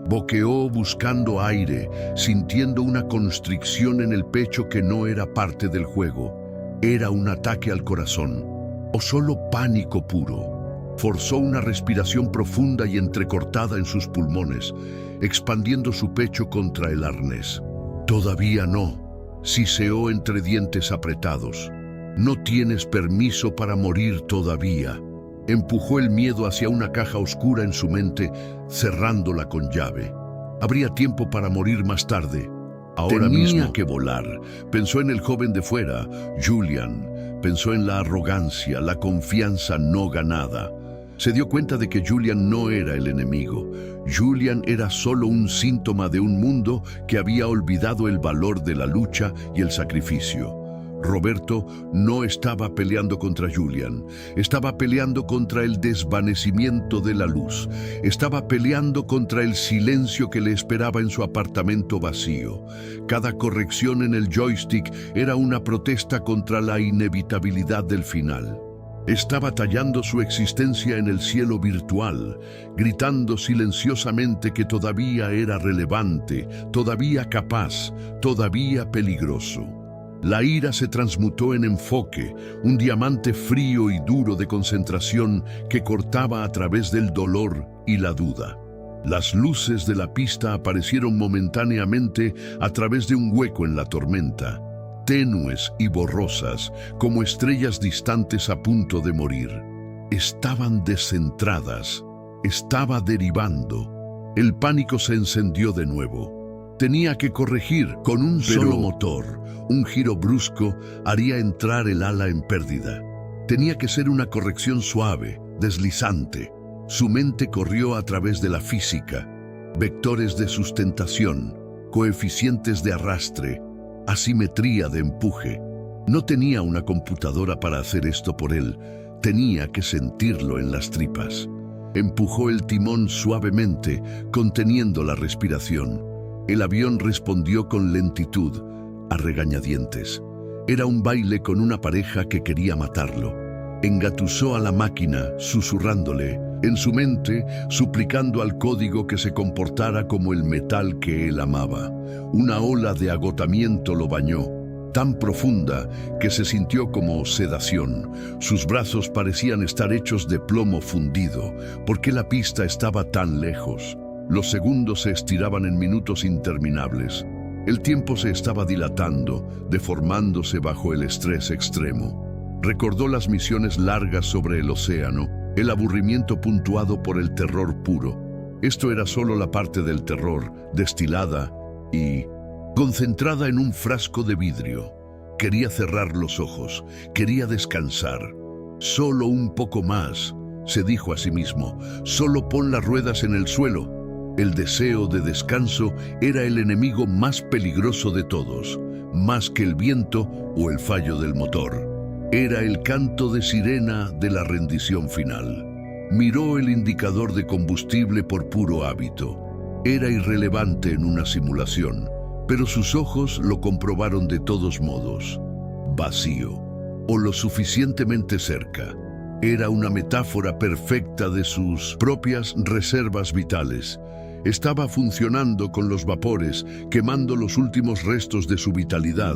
Boqueó buscando aire, sintiendo una constricción en el pecho que no era parte del juego. ¿Era un ataque al corazón o solo pánico puro? Forzó una respiración profunda y entrecortada en sus pulmones, expandiendo su pecho contra el arnés. Todavía no, siseó entre dientes apretados. No tienes permiso para morir todavía. Empujó el miedo hacia una caja oscura en su mente, cerrándola con llave. Habría tiempo para morir más tarde. Ahora tenía que volar. Pensó en el joven de fuera, Julian. Pensó en la arrogancia, la confianza no ganada. Se dio cuenta de que Julian no era el enemigo. Julian era solo un síntoma de un mundo que había olvidado el valor de la lucha y el sacrificio. Roberto no estaba peleando contra Julian, estaba peleando contra el desvanecimiento de la luz, estaba peleando contra el silencio que le esperaba en su apartamento vacío. Cada corrección en el joystick era una protesta contra la inevitabilidad del final. Estaba tallando su existencia en el cielo virtual, gritando silenciosamente que todavía era relevante, todavía capaz, todavía peligroso. La ira se transmutó en enfoque, un diamante frío y duro de concentración que cortaba a través del dolor y la duda. Las luces de la pista aparecieron momentáneamente a través de un hueco en la tormenta, tenues y borrosas, como estrellas distantes a punto de morir. Estaban descentradas, estaba derivando. El pánico se encendió de nuevo. Tenía que corregir con un solo motor. Un giro brusco haría entrar el ala en pérdida. Tenía que ser una corrección suave, deslizante. Su mente corrió a través de la física, vectores de sustentación, coeficientes de arrastre, asimetría de empuje. No tenía una computadora para hacer esto por él. Tenía que sentirlo en las tripas. Empujó el timón suavemente, conteniendo la respiración. El avión respondió con lentitud, a regañadientes. Era un baile con una pareja que quería matarlo. Engatusó a la máquina, susurrándole, en su mente, suplicando al código que se comportara como el metal que él amaba. Una ola de agotamiento lo bañó, tan profunda que se sintió como sedación. Sus brazos parecían estar hechos de plomo fundido, porque la pista estaba tan lejos. Los segundos se estiraban en minutos interminables. El tiempo se estaba dilatando, deformándose bajo el estrés extremo. Recordó las misiones largas sobre el océano, el aburrimiento puntuado por el terror puro. Esto era solo la parte del terror, destilada y concentrada en un frasco de vidrio. Quería cerrar los ojos, quería descansar. Solo un poco más, se dijo a sí mismo, solo pon las ruedas en el suelo. El deseo de descanso era el enemigo más peligroso de todos, más que el viento o el fallo del motor. Era el canto de sirena de la rendición final. Miró el indicador de combustible por puro hábito. Era irrelevante en una simulación, pero sus ojos lo comprobaron de todos modos. Vacío, o lo suficientemente cerca. Era una metáfora perfecta de sus propias reservas vitales. Estaba funcionando con los vapores, quemando los últimos restos de su vitalidad,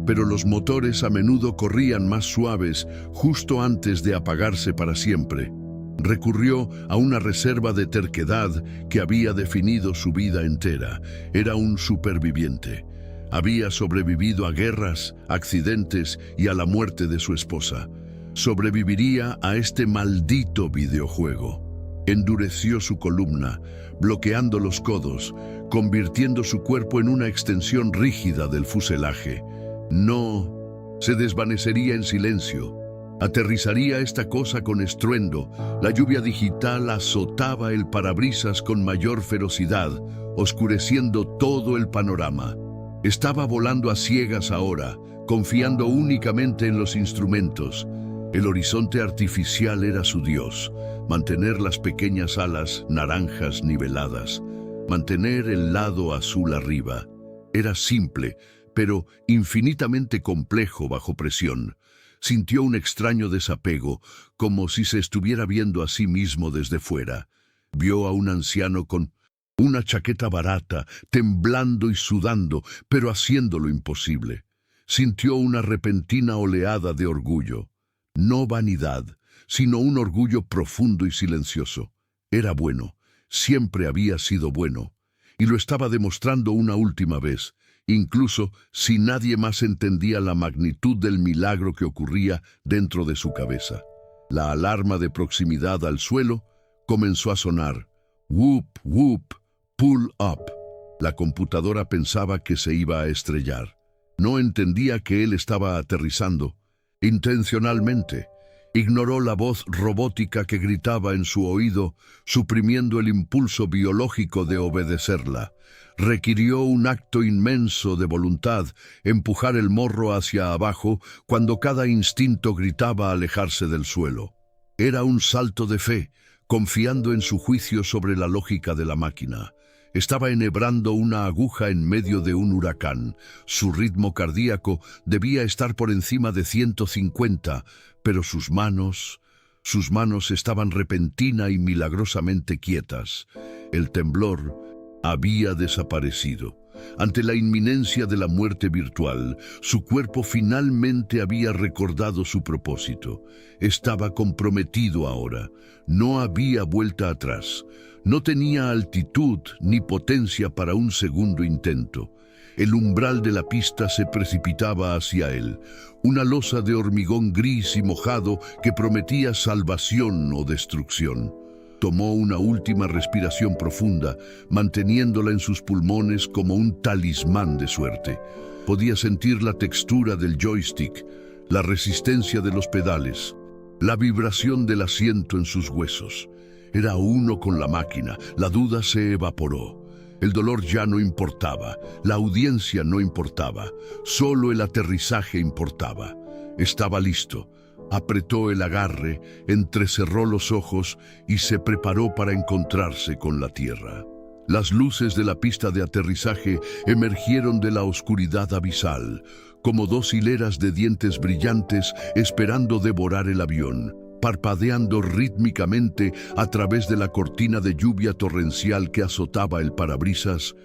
pero los motores a menudo corrían más suaves justo antes de apagarse para siempre. Recurrió a una reserva de terquedad que había definido su vida entera. Era un superviviente. Había sobrevivido a guerras, accidentes y a la muerte de su esposa. Sobreviviría a este maldito videojuego. Endureció su columna, bloqueando los codos, convirtiendo su cuerpo en una extensión rígida del fuselaje. No, se desvanecería en silencio. Aterrizaría esta cosa con estruendo. La lluvia digital azotaba el parabrisas con mayor ferocidad, oscureciendo todo el panorama. Estaba volando a ciegas ahora, confiando únicamente en los instrumentos. El horizonte artificial era su dios. Mantener las pequeñas alas naranjas niveladas. Mantener el lado azul arriba. Era simple, pero infinitamente complejo bajo presión. Sintió un extraño desapego, como si se estuviera viendo a sí mismo desde fuera. Vio a un anciano con una chaqueta barata, temblando y sudando, pero haciendo lo imposible. Sintió una repentina oleada de orgullo. No vanidad, sino un orgullo profundo y silencioso. Era bueno, siempre había sido bueno, y lo estaba demostrando una última vez, incluso si nadie más entendía la magnitud del milagro que ocurría dentro de su cabeza. La alarma de proximidad al suelo comenzó a sonar. Whoop, whoop, pull up. La computadora pensaba que se iba a estrellar. No entendía que él estaba aterrizando. Intencionalmente, ignoró la voz robótica que gritaba en su oído, suprimiendo el impulso biológico de obedecerla. Requirió un acto inmenso de voluntad, empujar el morro hacia abajo cuando cada instinto gritaba alejarse del suelo. Era un salto de fe, confiando en su juicio sobre la lógica de la máquina. Estaba enhebrando una aguja en medio de un huracán. Su ritmo cardíaco debía estar por encima de 150, pero sus manos estaban repentina y milagrosamente quietas. El temblor había desaparecido. Ante la inminencia de la muerte virtual, su cuerpo finalmente había recordado su propósito. Estaba comprometido ahora. No había vuelta atrás. No tenía altitud ni potencia para un segundo intento. El umbral de la pista se precipitaba hacia él, una losa de hormigón gris y mojado que prometía salvación o destrucción. Tomó una última respiración profunda, manteniéndola en sus pulmones como un talismán de suerte. Podía sentir la textura del joystick, la resistencia de los pedales, la vibración del asiento en sus huesos. Era uno con la máquina, la duda se evaporó. El dolor ya no importaba, la audiencia no importaba, solo el aterrizaje importaba. Estaba listo. Apretó el agarre, entrecerró los ojos y se preparó para encontrarse con la tierra. Las luces de la pista de aterrizaje emergieron de la oscuridad abisal, como dos hileras de dientes brillantes esperando devorar el avión, parpadeando rítmicamente a través de la cortina de lluvia torrencial que azotaba el parabrisas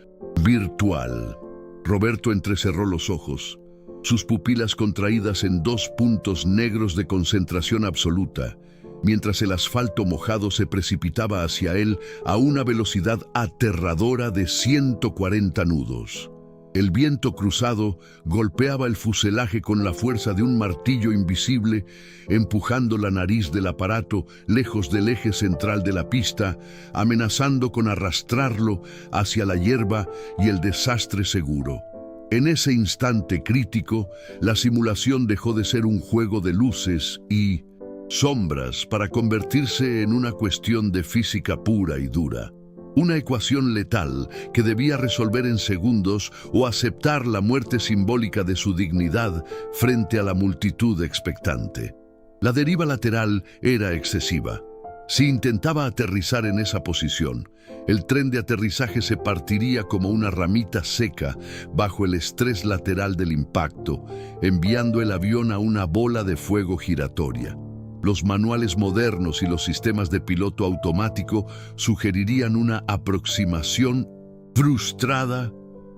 virtual. Roberto entrecerró los ojos, sus pupilas contraídas en 2 puntos negros de concentración absoluta, mientras el asfalto mojado se precipitaba hacia él a una velocidad aterradora de 140 nudos. El viento cruzado golpeaba el fuselaje con la fuerza de un martillo invisible, empujando la nariz del aparato lejos del eje central de la pista, amenazando con arrastrarlo hacia la hierba y el desastre seguro. En ese instante crítico, la simulación dejó de ser un juego de luces y sombras para convertirse en una cuestión de física pura y dura. Una ecuación letal que debía resolver en segundos o aceptar la muerte simbólica de su dignidad frente a la multitud expectante. La deriva lateral era excesiva. Si intentaba aterrizar en esa posición, el tren de aterrizaje se partiría como una ramita seca bajo el estrés lateral del impacto, enviando el avión a una bola de fuego giratoria. Los manuales modernos y los sistemas de piloto automático sugerirían una aproximación frustrada,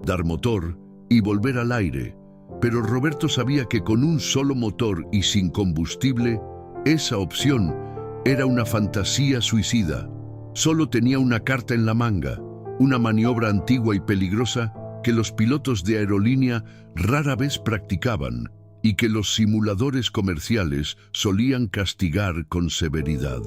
dar motor y volver al aire. Pero Roberto sabía que con un solo motor y sin combustible, esa opción era una fantasía suicida. Solo tenía una carta en la manga, una maniobra antigua y peligrosa que los pilotos de aerolínea rara vez practicaban y que los simuladores comerciales solían castigar con severidad.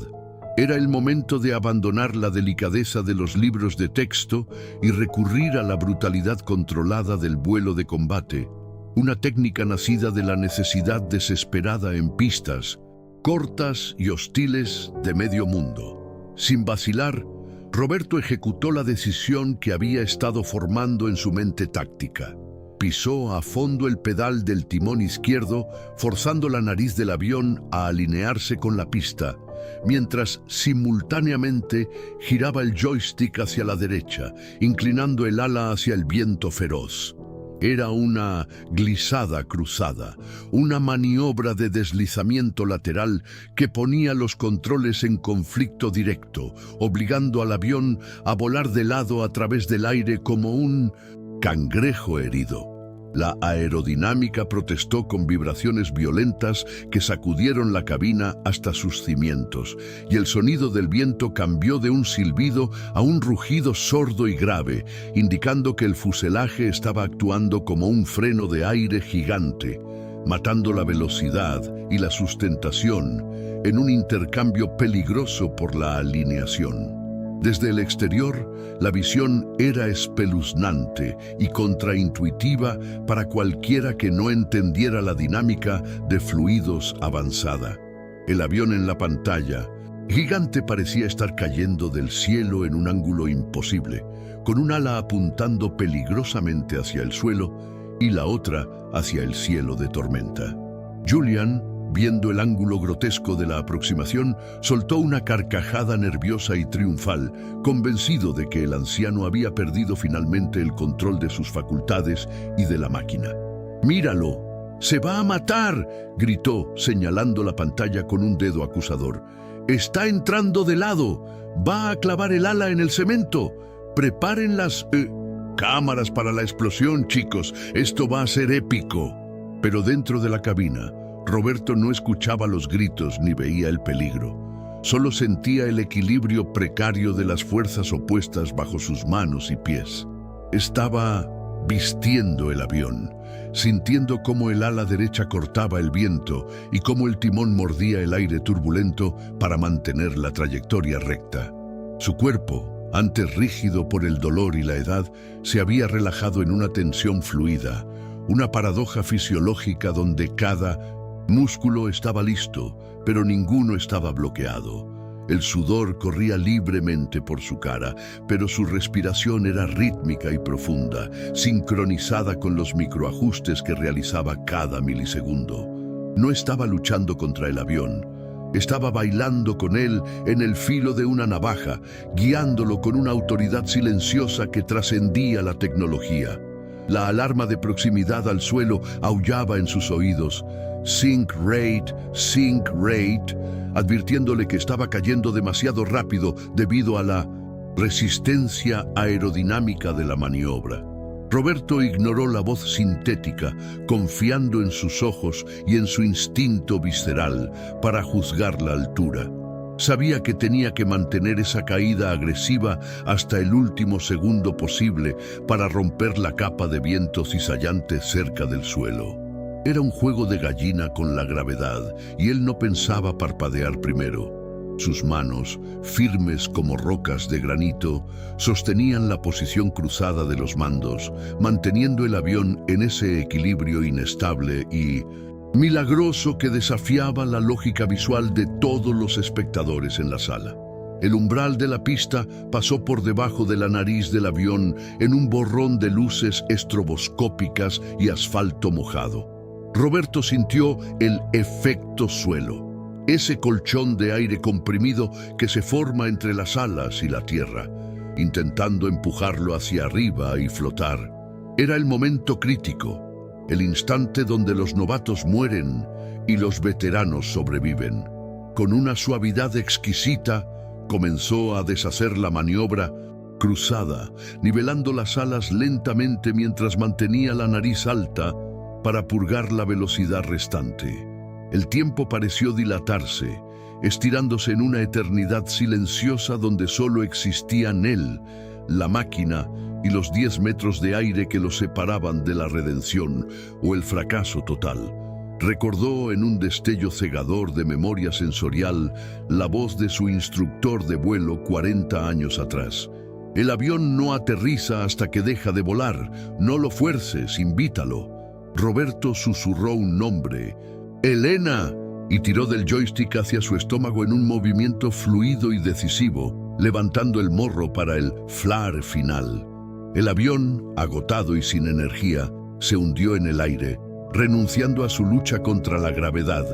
Era el momento de abandonar la delicadeza de los libros de texto y recurrir a la brutalidad controlada del vuelo de combate, una técnica nacida de la necesidad desesperada en pistas, cortas y hostiles de medio mundo. Sin vacilar, Roberto ejecutó la decisión que había estado formando en su mente táctica. Pisó a fondo el pedal del timón izquierdo, forzando la nariz del avión a alinearse con la pista, mientras simultáneamente giraba el joystick hacia la derecha, inclinando el ala hacia el viento feroz. Era una glissada cruzada, una maniobra de deslizamiento lateral que ponía los controles en conflicto directo, obligando al avión a volar de lado a través del aire como un cangrejo herido. La aerodinámica protestó con vibraciones violentas que sacudieron la cabina hasta sus cimientos, y el sonido del viento cambió de un silbido a un rugido sordo y grave, indicando que el fuselaje estaba actuando como un freno de aire gigante, matando la velocidad y la sustentación en un intercambio peligroso por la alineación. Desde el exterior, la visión era espeluznante y contraintuitiva para cualquiera que no entendiera la dinámica de fluidos avanzada. El avión en la pantalla, gigante, parecía estar cayendo del cielo en un ángulo imposible, con un ala apuntando peligrosamente hacia el suelo y la otra hacia el cielo de tormenta. Julian, viendo el ángulo grotesco de la aproximación, soltó una carcajada nerviosa y triunfal, convencido de que el anciano había perdido finalmente el control de sus facultades y de la máquina. «¡Míralo! ¡Se va a matar!», gritó, señalando la pantalla con un dedo acusador. «¡Está entrando de lado! ¡Va a clavar el ala en el cemento! ¡Preparen las cámaras para la explosión, chicos! ¡Esto va a ser épico!». Pero dentro de la cabina, Roberto no escuchaba los gritos ni veía el peligro. Solo sentía el equilibrio precario de las fuerzas opuestas bajo sus manos y pies. Estaba vistiendo el avión, sintiendo cómo el ala derecha cortaba el viento y cómo el timón mordía el aire turbulento para mantener la trayectoria recta. Su cuerpo, antes rígido por el dolor y la edad, se había relajado en una tensión fluida, una paradoja fisiológica donde cada músculo estaba listo, pero ninguno estaba bloqueado. El sudor corría libremente por su cara, pero su respiración era rítmica y profunda, sincronizada con los microajustes que realizaba cada milisegundo. No estaba luchando contra el avión, estaba bailando con él en el filo de una navaja, guiándolo con una autoridad silenciosa que trascendía la tecnología. La alarma de proximidad al suelo aullaba en sus oídos. Sink rate, advirtiéndole que estaba cayendo demasiado rápido debido a la resistencia aerodinámica de la maniobra. Roberto ignoró la voz sintética, confiando en sus ojos y en su instinto visceral para juzgar la altura. Sabía que tenía que mantener esa caída agresiva hasta el último segundo posible para romper la capa de viento cizallante cerca del suelo. Era un juego de gallina con la gravedad y él no pensaba parpadear primero. Sus manos, firmes como rocas de granito, sostenían la posición cruzada de los mandos, manteniendo el avión en ese equilibrio inestable y milagroso que desafiaba la lógica visual de todos los espectadores en la sala. El umbral de la pista pasó por debajo de la nariz del avión en un borrón de luces estroboscópicas y asfalto mojado. Roberto sintió el efecto suelo, ese colchón de aire comprimido que se forma entre las alas y la tierra, intentando empujarlo hacia arriba y flotar. Era el momento crítico, el instante donde los novatos mueren y los veteranos sobreviven. Con una suavidad exquisita, comenzó a deshacer la maniobra cruzada, nivelando las alas lentamente mientras mantenía la nariz alta para purgar la velocidad restante. El tiempo pareció dilatarse, estirándose en una eternidad silenciosa donde solo existían él, la máquina y los 10 metros de aire que los separaban de la redención o el fracaso total. Recordó en un destello cegador de memoria sensorial la voz de su instructor de vuelo 40 años atrás. El avión no aterriza hasta que deja de volar. No lo fuerces, invítalo. Roberto susurró un nombre. ¡Elena! Y tiró del joystick hacia su estómago en un movimiento fluido y decisivo, levantando el morro para el flare final. El avión, agotado y sin energía, se hundió en el aire, renunciando a su lucha contra la gravedad.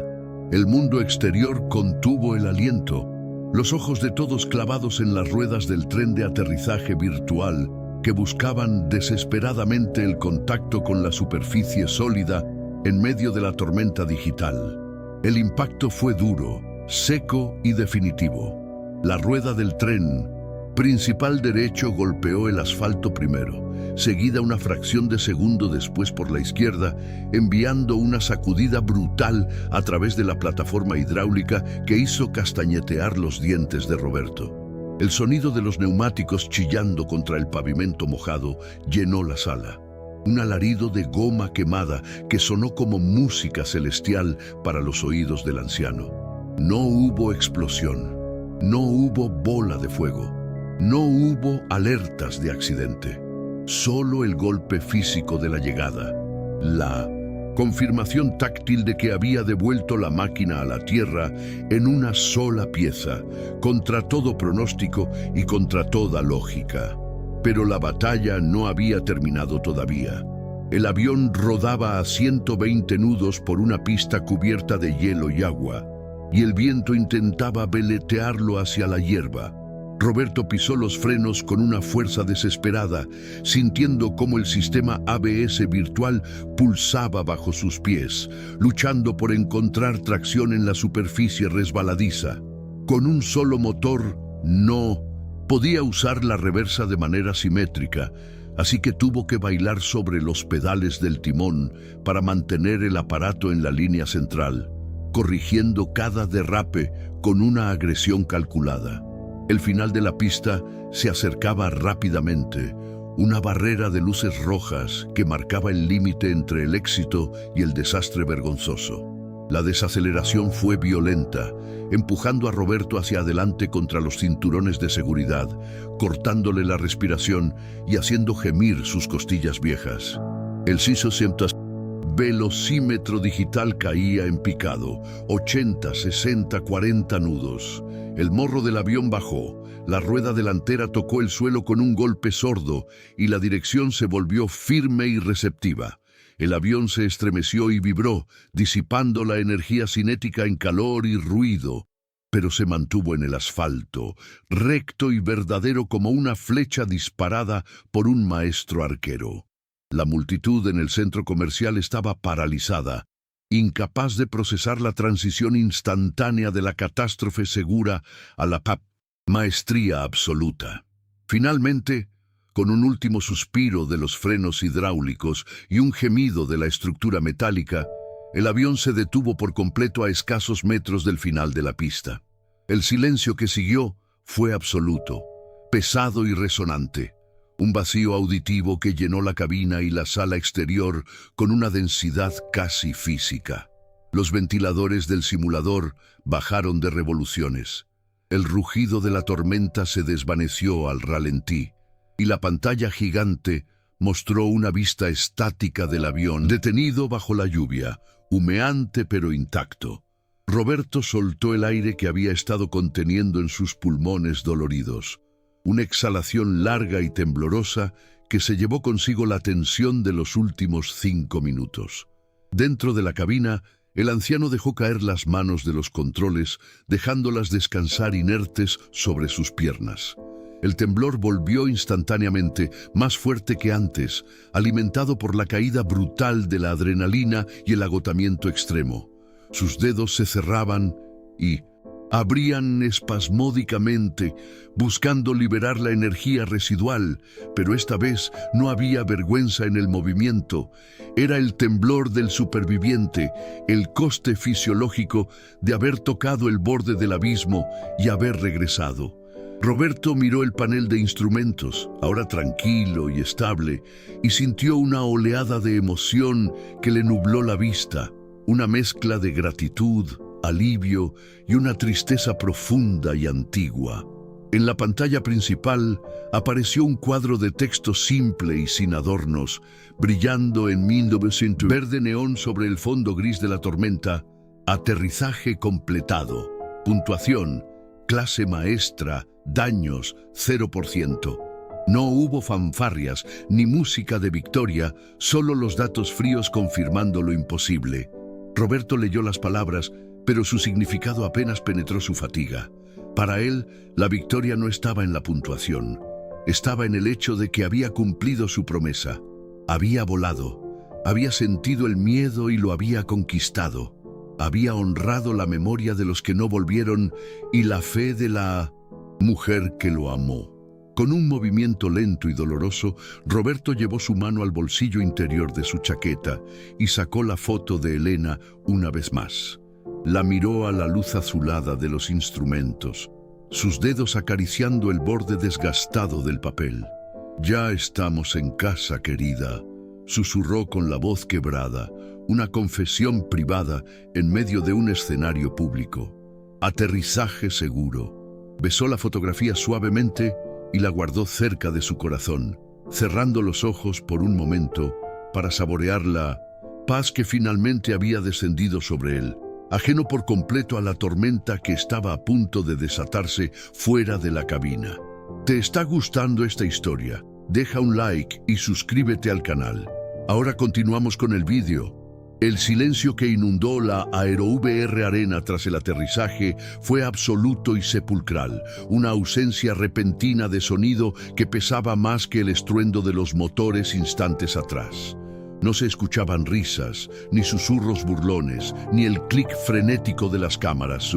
El mundo exterior contuvo el aliento, los ojos de todos clavados en las ruedas del tren de aterrizaje virtual que buscaban desesperadamente el contacto con la superficie sólida en medio de la tormenta digital. El impacto fue duro, seco y definitivo. La rueda del tren principal derecho golpeó el asfalto primero, seguida una fracción de segundo después por la izquierda, enviando una sacudida brutal a través de la plataforma hidráulica que hizo castañetear los dientes de Roberto. El sonido de los neumáticos chillando contra el pavimento mojado llenó la sala. Un alarido de goma quemada que sonó como música celestial para los oídos del anciano. No hubo explosión, no hubo bola de fuego, no hubo alertas de accidente. Solo el golpe físico de la llegada, la confirmación táctil de que había devuelto la máquina a la tierra en una sola pieza, contra todo pronóstico y contra toda lógica. Pero la batalla no había terminado todavía. El avión rodaba a 120 nudos por una pista cubierta de hielo y agua, y el viento intentaba veletearlo hacia la hierba. Roberto pisó los frenos con una fuerza desesperada, sintiendo cómo el sistema ABS virtual pulsaba bajo sus pies, luchando por encontrar tracción en la superficie resbaladiza. Con un solo motor, no podía usar la reversa de manera simétrica, así que tuvo que bailar sobre los pedales del timón para mantener el aparato en la línea central, corrigiendo cada derrape con una agresión calculada. El final de la pista se acercaba rápidamente, una barrera de luces rojas que marcaba el límite entre el éxito y el desastre vergonzoso. La desaceleración fue violenta, empujando a Roberto hacia adelante contra los cinturones de seguridad, cortándole la respiración y haciendo gemir sus costillas viejas. El velocímetro digital caía en picado, 80, 60, 40 nudos. El morro del avión bajó, la rueda delantera tocó el suelo con un golpe sordo y la dirección se volvió firme y receptiva. El avión se estremeció y vibró, disipando la energía cinética en calor y ruido, pero se mantuvo en el asfalto, recto y verdadero como una flecha disparada por un maestro arquero. La multitud en el centro comercial estaba paralizada, incapaz de procesar la transición instantánea de la catástrofe segura a la maestría absoluta. Finalmente, con un último suspiro de los frenos hidráulicos y un gemido de la estructura metálica, el avión se detuvo por completo a escasos metros del final de la pista. El silencio que siguió fue absoluto, pesado y resonante. Un vacío auditivo que llenó la cabina y la sala exterior con una densidad casi física. Los ventiladores del simulador bajaron de revoluciones. El rugido de la tormenta se desvaneció al ralentí, y la pantalla gigante mostró una vista estática del avión detenido bajo la lluvia, humeante pero intacto. Roberto soltó el aire que había estado conteniendo en sus pulmones doloridos. Una exhalación larga y temblorosa que se llevó consigo la tensión de los últimos 5 minutos. Dentro de la cabina, el anciano dejó caer las manos de los controles, dejándolas descansar inertes sobre sus piernas. El temblor volvió instantáneamente, más fuerte que antes, alimentado por la caída brutal de la adrenalina y el agotamiento extremo. Sus dedos se cerraban y abrían espasmódicamente, buscando liberar la energía residual, pero esta vez no había vergüenza en el movimiento. Era el temblor del superviviente, el coste fisiológico de haber tocado el borde del abismo y haber regresado. Roberto miró el panel de instrumentos, ahora tranquilo y estable, y sintió una oleada de emoción que le nubló la vista. una mezcla de gratitud, alivio y una tristeza profunda y antigua. En la pantalla principal apareció un cuadro de texto simple y sin adornos, brillando en 1900 verde neón sobre el fondo gris de la tormenta. Aterrizaje completado. Puntuación: clase maestra, daños 0%. No hubo fanfarrias ni música de victoria, solo los datos fríos confirmando lo imposible. Roberto leyó las palabras, pero su significado apenas penetró su fatiga. Para él, la victoria no estaba en la puntuación. Estaba en el hecho de que había cumplido su promesa. Había volado. Había sentido el miedo y lo había conquistado. Había honrado la memoria de los que no volvieron y la fe de la mujer que lo amó. Con un movimiento lento y doloroso, Roberto llevó su mano al bolsillo interior de su chaqueta y sacó la foto de Elena una vez más. La miró a la luz azulada de los instrumentos, sus dedos acariciando el borde desgastado del papel. «Ya estamos en casa, querida», susurró con la voz quebrada, una confesión privada en medio de un escenario público. Aterrizaje seguro. Besó la fotografía suavemente y la guardó cerca de su corazón, cerrando los ojos por un momento para saborear la paz que finalmente había descendido sobre él, ajeno por completo a la tormenta que estaba a punto de desatarse fuera de la cabina. ¿Te está gustando esta historia? Deja un like y suscríbete al canal. Ahora continuamos con el vídeo. El silencio que inundó la AeroVR Arena tras el aterrizaje fue absoluto y sepulcral, una ausencia repentina de sonido que pesaba más que el estruendo de los motores instantes atrás. No se escuchaban risas, ni susurros burlones, ni el clic frenético de las cámaras,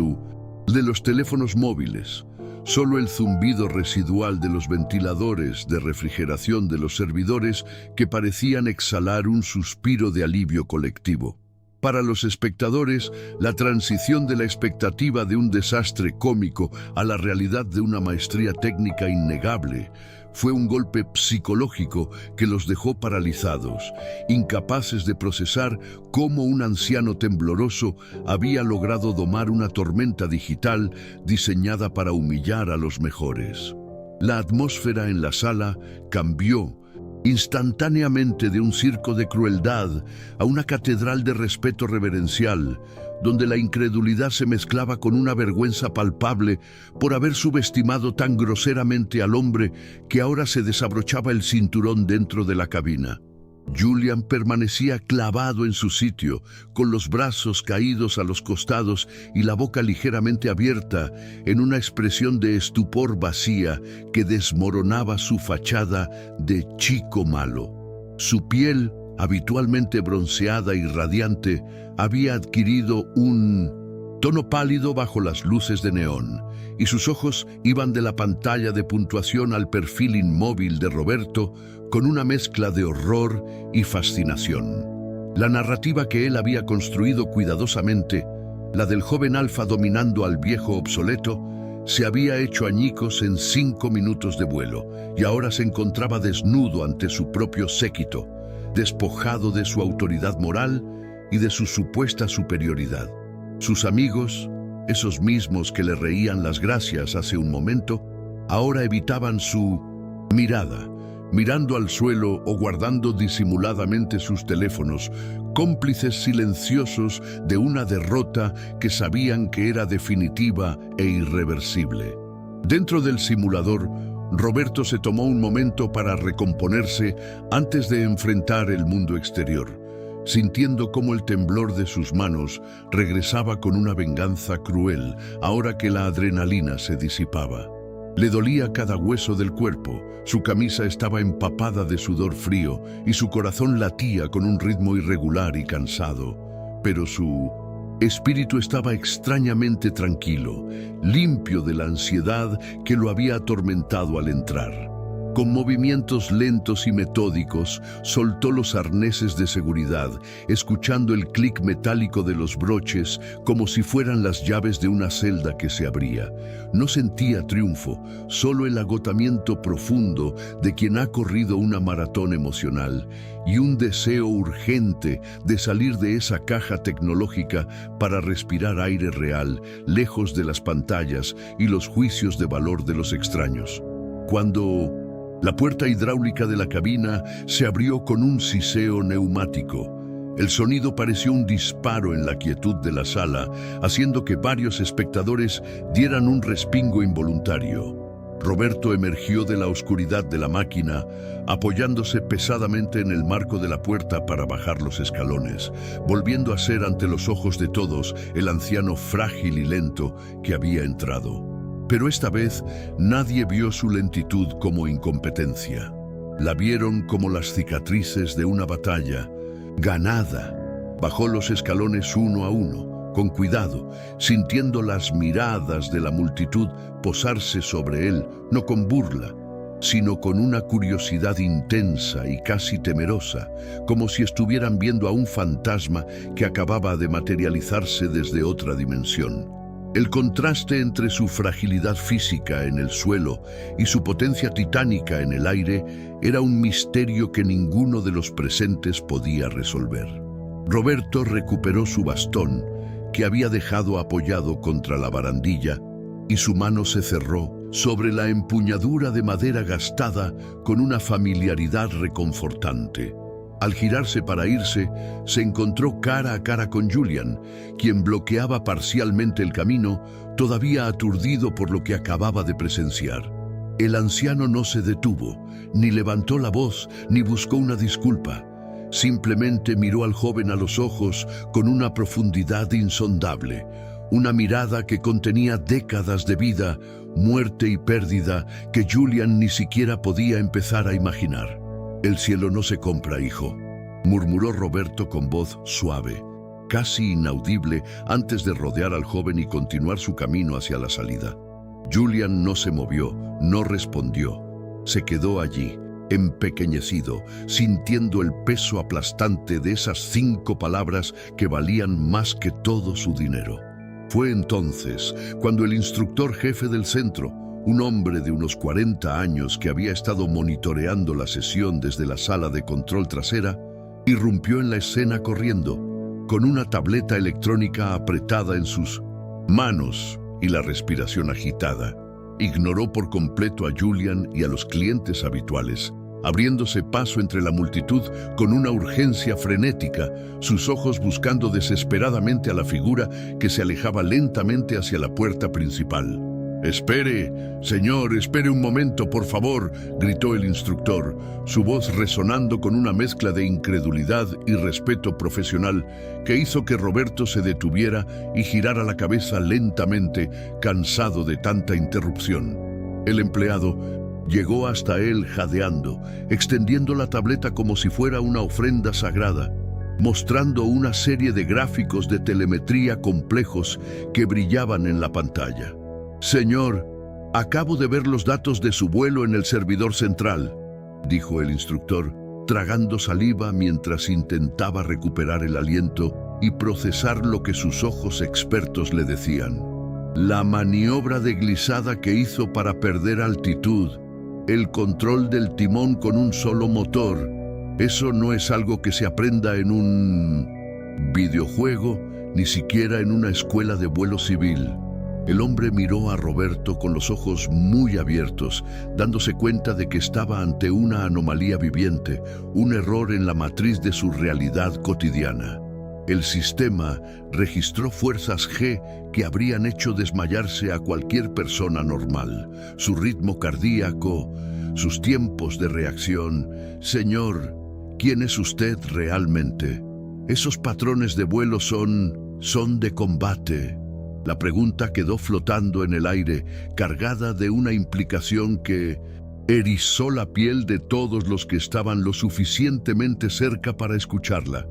de los teléfonos móviles. Solo el zumbido residual de los ventiladores de refrigeración de los servidores que parecían exhalar un suspiro de alivio colectivo. Para los espectadores, la transición de la expectativa de un desastre cómico a la realidad de una maestría técnica innegable fue un golpe psicológico que los dejó paralizados, incapaces de procesar cómo un anciano tembloroso había logrado domar una tormenta digital diseñada para humillar a los mejores. La atmósfera en la sala cambió instantáneamente de un circo de crueldad a una catedral de respeto reverencial, donde la incredulidad se mezclaba con una vergüenza palpable por haber subestimado tan groseramente al hombre que ahora se desabrochaba el cinturón dentro de la cabina. Julian permanecía clavado en su sitio, con los brazos caídos a los costados y la boca ligeramente abierta, en una expresión de estupor vacía que desmoronaba su fachada de chico malo. Su piel, habitualmente bronceada y radiante, había adquirido un tono pálido bajo las luces de neón, y sus ojos iban de la pantalla de puntuación al perfil inmóvil de Roberto con una mezcla de horror y fascinación. La narrativa que él había construido cuidadosamente, la del joven alfa dominando al viejo obsoleto, se había hecho añicos en 5 minutos de vuelo y ahora se encontraba desnudo ante su propio séquito, despojado de su autoridad moral y de su supuesta superioridad. Sus amigos, esos mismos que le reían las gracias hace un momento, ahora evitaban su mirada, mirando al suelo o guardando disimuladamente sus teléfonos, cómplices silenciosos de una derrota que sabían que era definitiva e irreversible. Dentro del simulador, Roberto se tomó un momento para recomponerse antes de enfrentar el mundo exterior, sintiendo cómo el temblor de sus manos regresaba con una venganza cruel ahora que la adrenalina se disipaba. Le dolía cada hueso del cuerpo, su camisa estaba empapada de sudor frío y su corazón latía con un ritmo irregular y cansado, pero su espíritu estaba extrañamente tranquilo, limpio de la ansiedad que lo había atormentado al entrar. Con movimientos lentos y metódicos, soltó los arneses de seguridad, escuchando el clic metálico de los broches como si fueran las llaves de una celda que se abría. No sentía triunfo, solo el agotamiento profundo de quien ha corrido una maratón emocional y un deseo urgente de salir de esa caja tecnológica para respirar aire real, lejos de las pantallas y los juicios de valor de los extraños. Cuando la puerta hidráulica de la cabina se abrió con un siseo neumático, el sonido pareció un disparo en la quietud de la sala, haciendo que varios espectadores dieran un respingo involuntario. Roberto emergió de la oscuridad de la máquina, apoyándose pesadamente en el marco de la puerta para bajar los escalones, volviendo a ser ante los ojos de todos el anciano frágil y lento que había entrado. Pero esta vez nadie vio su lentitud como incompetencia. La vieron como las cicatrices de una batalla ganada. Bajó los escalones uno a uno, con cuidado, sintiendo las miradas de la multitud posarse sobre él, no con burla, sino con una curiosidad intensa y casi temerosa, como si estuvieran viendo a un fantasma que acababa de materializarse desde otra dimensión. El contraste entre su fragilidad física en el suelo y su potencia titánica en el aire era un misterio que ninguno de los presentes podía resolver. Roberto recuperó su bastón, que había dejado apoyado contra la barandilla, y su mano se cerró sobre la empuñadura de madera gastada con una familiaridad reconfortante. Al girarse para irse, se encontró cara a cara con Julian, quien bloqueaba parcialmente el camino, todavía aturdido por lo que acababa de presenciar. El anciano no se detuvo, ni levantó la voz, ni buscó una disculpa. Simplemente miró al joven a los ojos con una profundidad insondable, una mirada que contenía décadas de vida, muerte y pérdida que Julian ni siquiera podía empezar a imaginar. «El cielo no se compra, hijo», murmuró Roberto con voz suave, casi inaudible antes de rodear al joven y continuar su camino hacia la salida. Julian no se movió, no respondió. Se quedó allí, empequeñecido, sintiendo el peso aplastante de esas 5 palabras que valían más que todo su dinero. Fue entonces cuando el instructor jefe del centro, un hombre de unos 40 años que había estado monitoreando la sesión desde la sala de control trasera, irrumpió en la escena corriendo, con una tableta electrónica apretada en sus manos y la respiración agitada. Ignoró por completo a Julian y a los clientes habituales, abriéndose paso entre la multitud con una urgencia frenética, sus ojos buscando desesperadamente a la figura que se alejaba lentamente hacia la puerta principal. «Espere, señor, espere un momento, por favor», gritó el instructor, su voz resonando con una mezcla de incredulidad y respeto profesional que hizo que Roberto se detuviera y girara la cabeza lentamente, cansado de tanta interrupción. El empleado llegó hasta él jadeando, extendiendo la tableta como si fuera una ofrenda sagrada, mostrando una serie de gráficos de telemetría complejos que brillaban en la pantalla. «Señor, acabo de ver los datos de su vuelo en el servidor central», dijo el instructor, tragando saliva mientras intentaba recuperar el aliento y procesar lo que sus ojos expertos le decían. La maniobra deslizada que hizo para perder altitud, el control del timón con un solo motor, eso no es algo que se aprenda en un videojuego, ni siquiera en una escuela de vuelo civil. El hombre miró a Roberto con los ojos muy abiertos, dándose cuenta de que estaba ante una anomalía viviente, un error en la matriz de su realidad cotidiana. El sistema registró fuerzas G que habrían hecho desmayarse a cualquier persona normal. Su ritmo cardíaco, sus tiempos de reacción. «Señor, ¿quién es usted realmente? Esos patrones de vuelo son de combate». La pregunta quedó flotando en el aire, cargada de una implicación que erizó la piel de todos los que estaban lo suficientemente cerca para escucharla.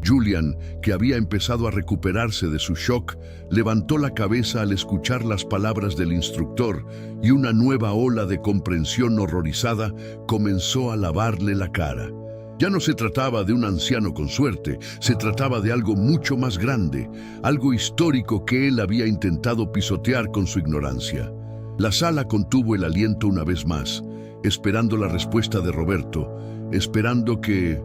Julian, que había empezado a recuperarse de su shock, levantó la cabeza al escuchar las palabras del instructor y una nueva ola de comprensión horrorizada comenzó a lavarle la cara. Ya no se trataba de un anciano con suerte, se trataba de algo mucho más grande, algo histórico que él había intentado pisotear con su ignorancia. La sala contuvo el aliento una vez más, esperando la respuesta de Roberto, esperando que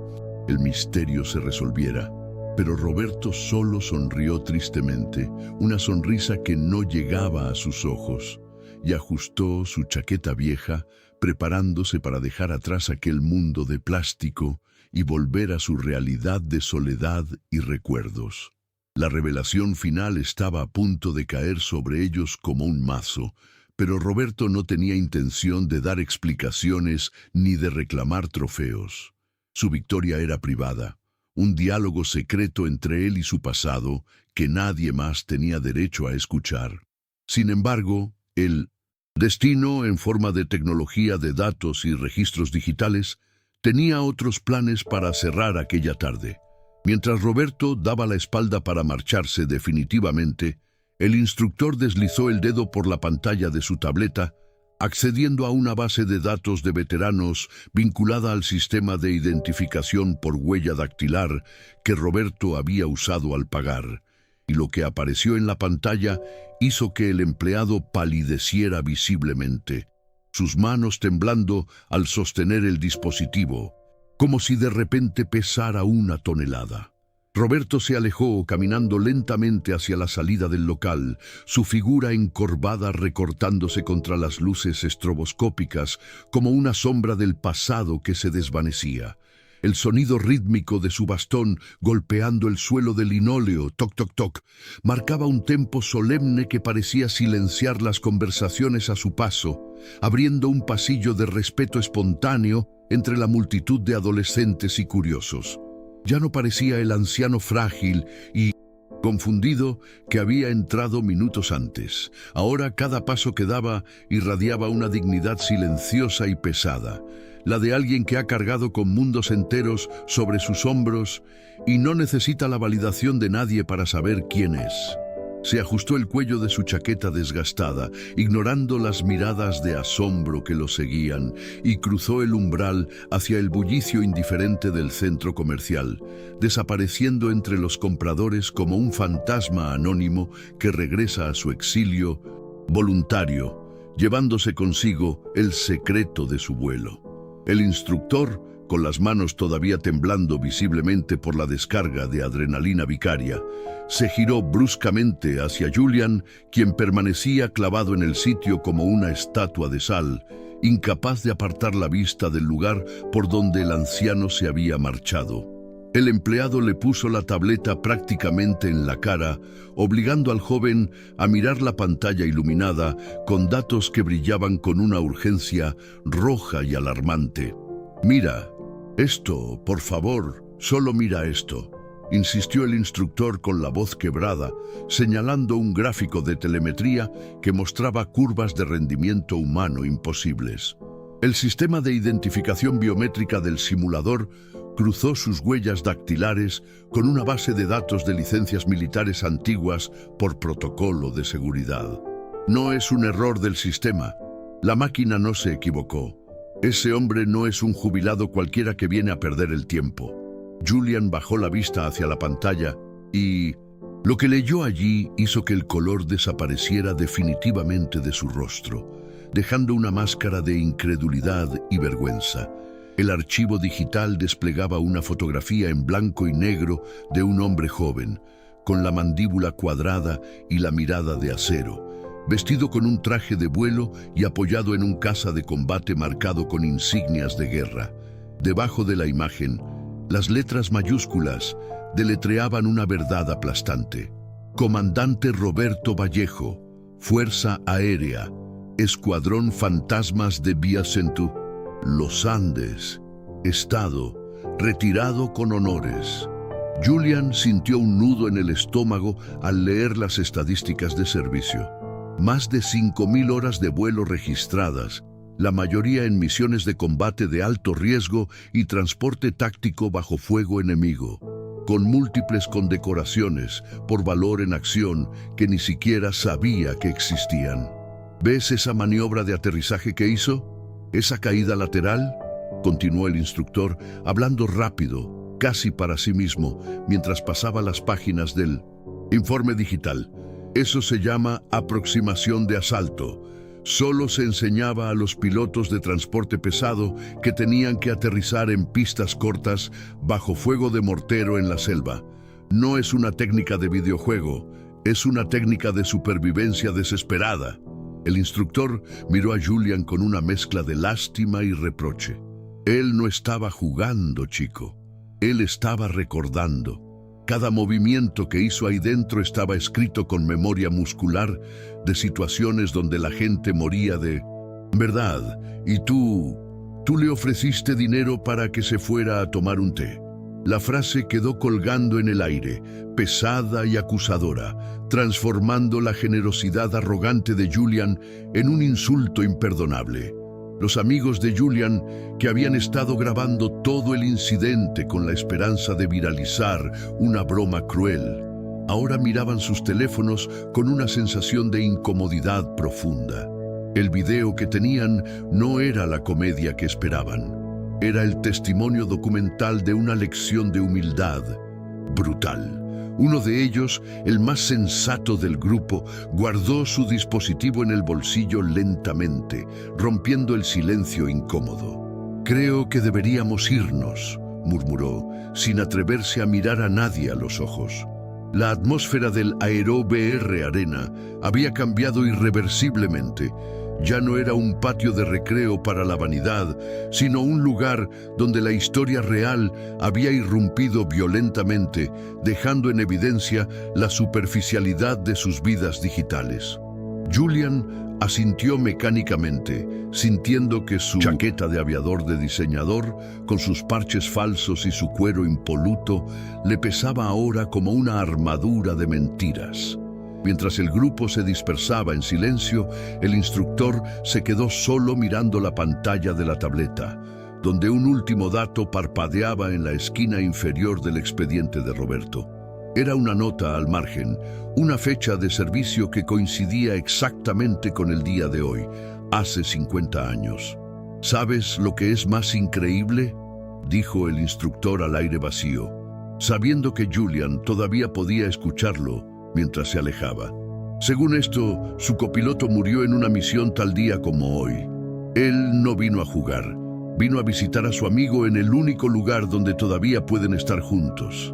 el misterio se resolviera. Pero Roberto solo sonrió tristemente, una sonrisa que no llegaba a sus ojos, y ajustó su chaqueta vieja, preparándose para dejar atrás aquel mundo de plástico y volver a su realidad de soledad y recuerdos. La revelación final estaba a punto de caer sobre ellos como un mazo, pero Roberto no tenía intención de dar explicaciones ni de reclamar trofeos. Su victoria era privada, un diálogo secreto entre él y su pasado que nadie más tenía derecho a escuchar. Sin embargo, el destino, en forma de tecnología de datos y registros digitales, tenía otros planes para cerrar aquella tarde. Mientras Roberto daba la espalda para marcharse definitivamente, el instructor deslizó el dedo por la pantalla de su tableta, accediendo a una base de datos de veteranos vinculada al sistema de identificación por huella dactilar que Roberto había usado al pagar, y lo que apareció en la pantalla hizo que el empleado palideciera visiblemente, sus manos temblando al sostener el dispositivo, como si de repente pesara 1 tonelada. Roberto se alejó caminando lentamente hacia la salida del local, su figura encorvada recortándose contra las luces estroboscópicas como una sombra del pasado que se desvanecía. El sonido rítmico de su bastón golpeando el suelo de linóleo, toc toc toc, marcaba un tempo solemne que parecía silenciar las conversaciones a su paso, abriendo un pasillo de respeto espontáneo entre la multitud de adolescentes y curiosos. Ya no parecía el anciano frágil y confundido que había entrado minutos antes. Ahora cada paso que daba irradiaba una dignidad silenciosa y pesada, la de alguien que ha cargado con mundos enteros sobre sus hombros y no necesita la validación de nadie para saber quién es. Se ajustó el cuello de su chaqueta desgastada, ignorando las miradas de asombro que lo seguían, y cruzó el umbral hacia el bullicio indiferente del centro comercial, desapareciendo entre los compradores como un fantasma anónimo que regresa a su exilio voluntario, llevándose consigo el secreto de su vuelo. El instructor, con las manos todavía temblando visiblemente por la descarga de adrenalina vicaria, se giró bruscamente hacia Julian, quien permanecía clavado en el sitio como una estatua de sal, incapaz de apartar la vista del lugar por donde el anciano se había marchado. El empleado le puso la tableta prácticamente en la cara, obligando al joven a mirar la pantalla iluminada con datos que brillaban con una urgencia roja y alarmante. «Mira, esto, por favor, solo mira esto», insistió el instructor con la voz quebrada, señalando un gráfico de telemetría que mostraba curvas de rendimiento humano imposibles. El sistema de identificación biométrica del simulador cruzó sus huellas dactilares con una base de datos de licencias militares antiguas por protocolo de seguridad. No es un error del sistema. La máquina no se equivocó. Ese hombre no es un jubilado cualquiera que viene a perder el tiempo. Julian bajó la vista hacia la pantalla y lo que leyó allí hizo que el color desapareciera definitivamente de su rostro, dejando una máscara de incredulidad y vergüenza. El archivo digital desplegaba una fotografía en blanco y negro de un hombre joven, con la mandíbula cuadrada y la mirada de acero, vestido con un traje de vuelo y apoyado en un caza de combate marcado con insignias de guerra. Debajo de la imagen, las letras mayúsculas deletreaban una verdad aplastante. Comandante Roberto Vallejo, Fuerza Aérea, Escuadrón Fantasmas de Villasentu, Los Andes, Estado, retirado con honores. Julian sintió un nudo en el estómago al leer las estadísticas de servicio. Más de 5.000 horas de vuelo registradas, la mayoría en misiones de combate de alto riesgo y transporte táctico bajo fuego enemigo. con múltiples condecoraciones por valor en acción que ni siquiera sabía que existían. ¿Ves esa maniobra de aterrizaje que hizo? ¿Esa caída lateral? Continuó el instructor, hablando rápido, casi para sí mismo, mientras pasaba las páginas del informe digital. Eso se llama aproximación de asalto. Solo se enseñaba a los pilotos de transporte pesado que tenían que aterrizar en pistas cortas bajo fuego de mortero en la selva. No es una técnica de videojuego, es una técnica de supervivencia desesperada. El instructor miró a Julian con una mezcla de lástima y reproche. Él no estaba jugando, chico. Él estaba recordando. Cada movimiento que hizo ahí dentro estaba escrito con memoria muscular de situaciones donde la gente moría de verdad. Y tú le ofreciste dinero para que se fuera a tomar un té. La frase quedó colgando en el aire, pesada y acusadora, transformando la generosidad arrogante de Julian en un insulto imperdonable. Los amigos de Julian, que habían estado grabando todo el incidente con la esperanza de viralizar una broma cruel, ahora miraban sus teléfonos con una sensación de incomodidad profunda. El video que tenían no era la comedia que esperaban. Era el testimonio documental de una lección de humildad brutal. Uno de ellos, el más sensato del grupo, guardó su dispositivo en el bolsillo lentamente, rompiendo el silencio incómodo. «Creo que deberíamos irnos», murmuró, sin atreverse a mirar a nadie a los ojos. La atmósfera del Aero BR Arena había cambiado irreversiblemente. Ya no era un patio de recreo para la vanidad, sino un lugar donde la historia real había irrumpido violentamente, dejando en evidencia la superficialidad de sus vidas digitales. Julian asintió mecánicamente, sintiendo que su chaqueta de aviador de diseñador, con sus parches falsos y su cuero impoluto, le pesaba ahora como una armadura de mentiras. Mientras el grupo se dispersaba en silencio, el instructor se quedó solo mirando la pantalla de la tableta, donde un último dato parpadeaba en la esquina inferior del expediente de Roberto. Era una nota al margen, una fecha de servicio que coincidía exactamente con el día de hoy, hace 50 años. ¿Sabes lo que es más increíble?, dijo el instructor al aire vacío, sabiendo que Julian todavía podía escucharlo mientras se alejaba. Según esto, su copiloto murió en una misión tal día como hoy. Él no vino a jugar, vino a visitar a su amigo en el único lugar donde todavía pueden estar juntos.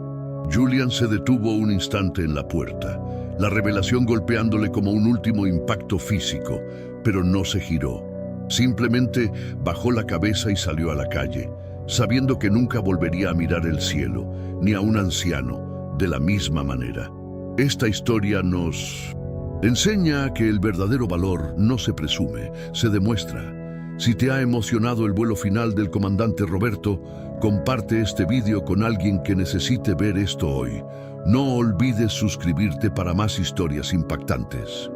Julian se detuvo un instante en la puerta, la revelación golpeándole como un último impacto físico, pero no se giró. Simplemente bajó la cabeza y salió a la calle, sabiendo que nunca volvería a mirar el cielo, ni a un anciano, de la misma manera. Esta historia nos enseña que el verdadero valor no se presume, se demuestra. Si te ha emocionado el vuelo final del comandante Roberto, comparte este vídeo con alguien que necesite ver esto hoy. No olvides suscribirte para más historias impactantes.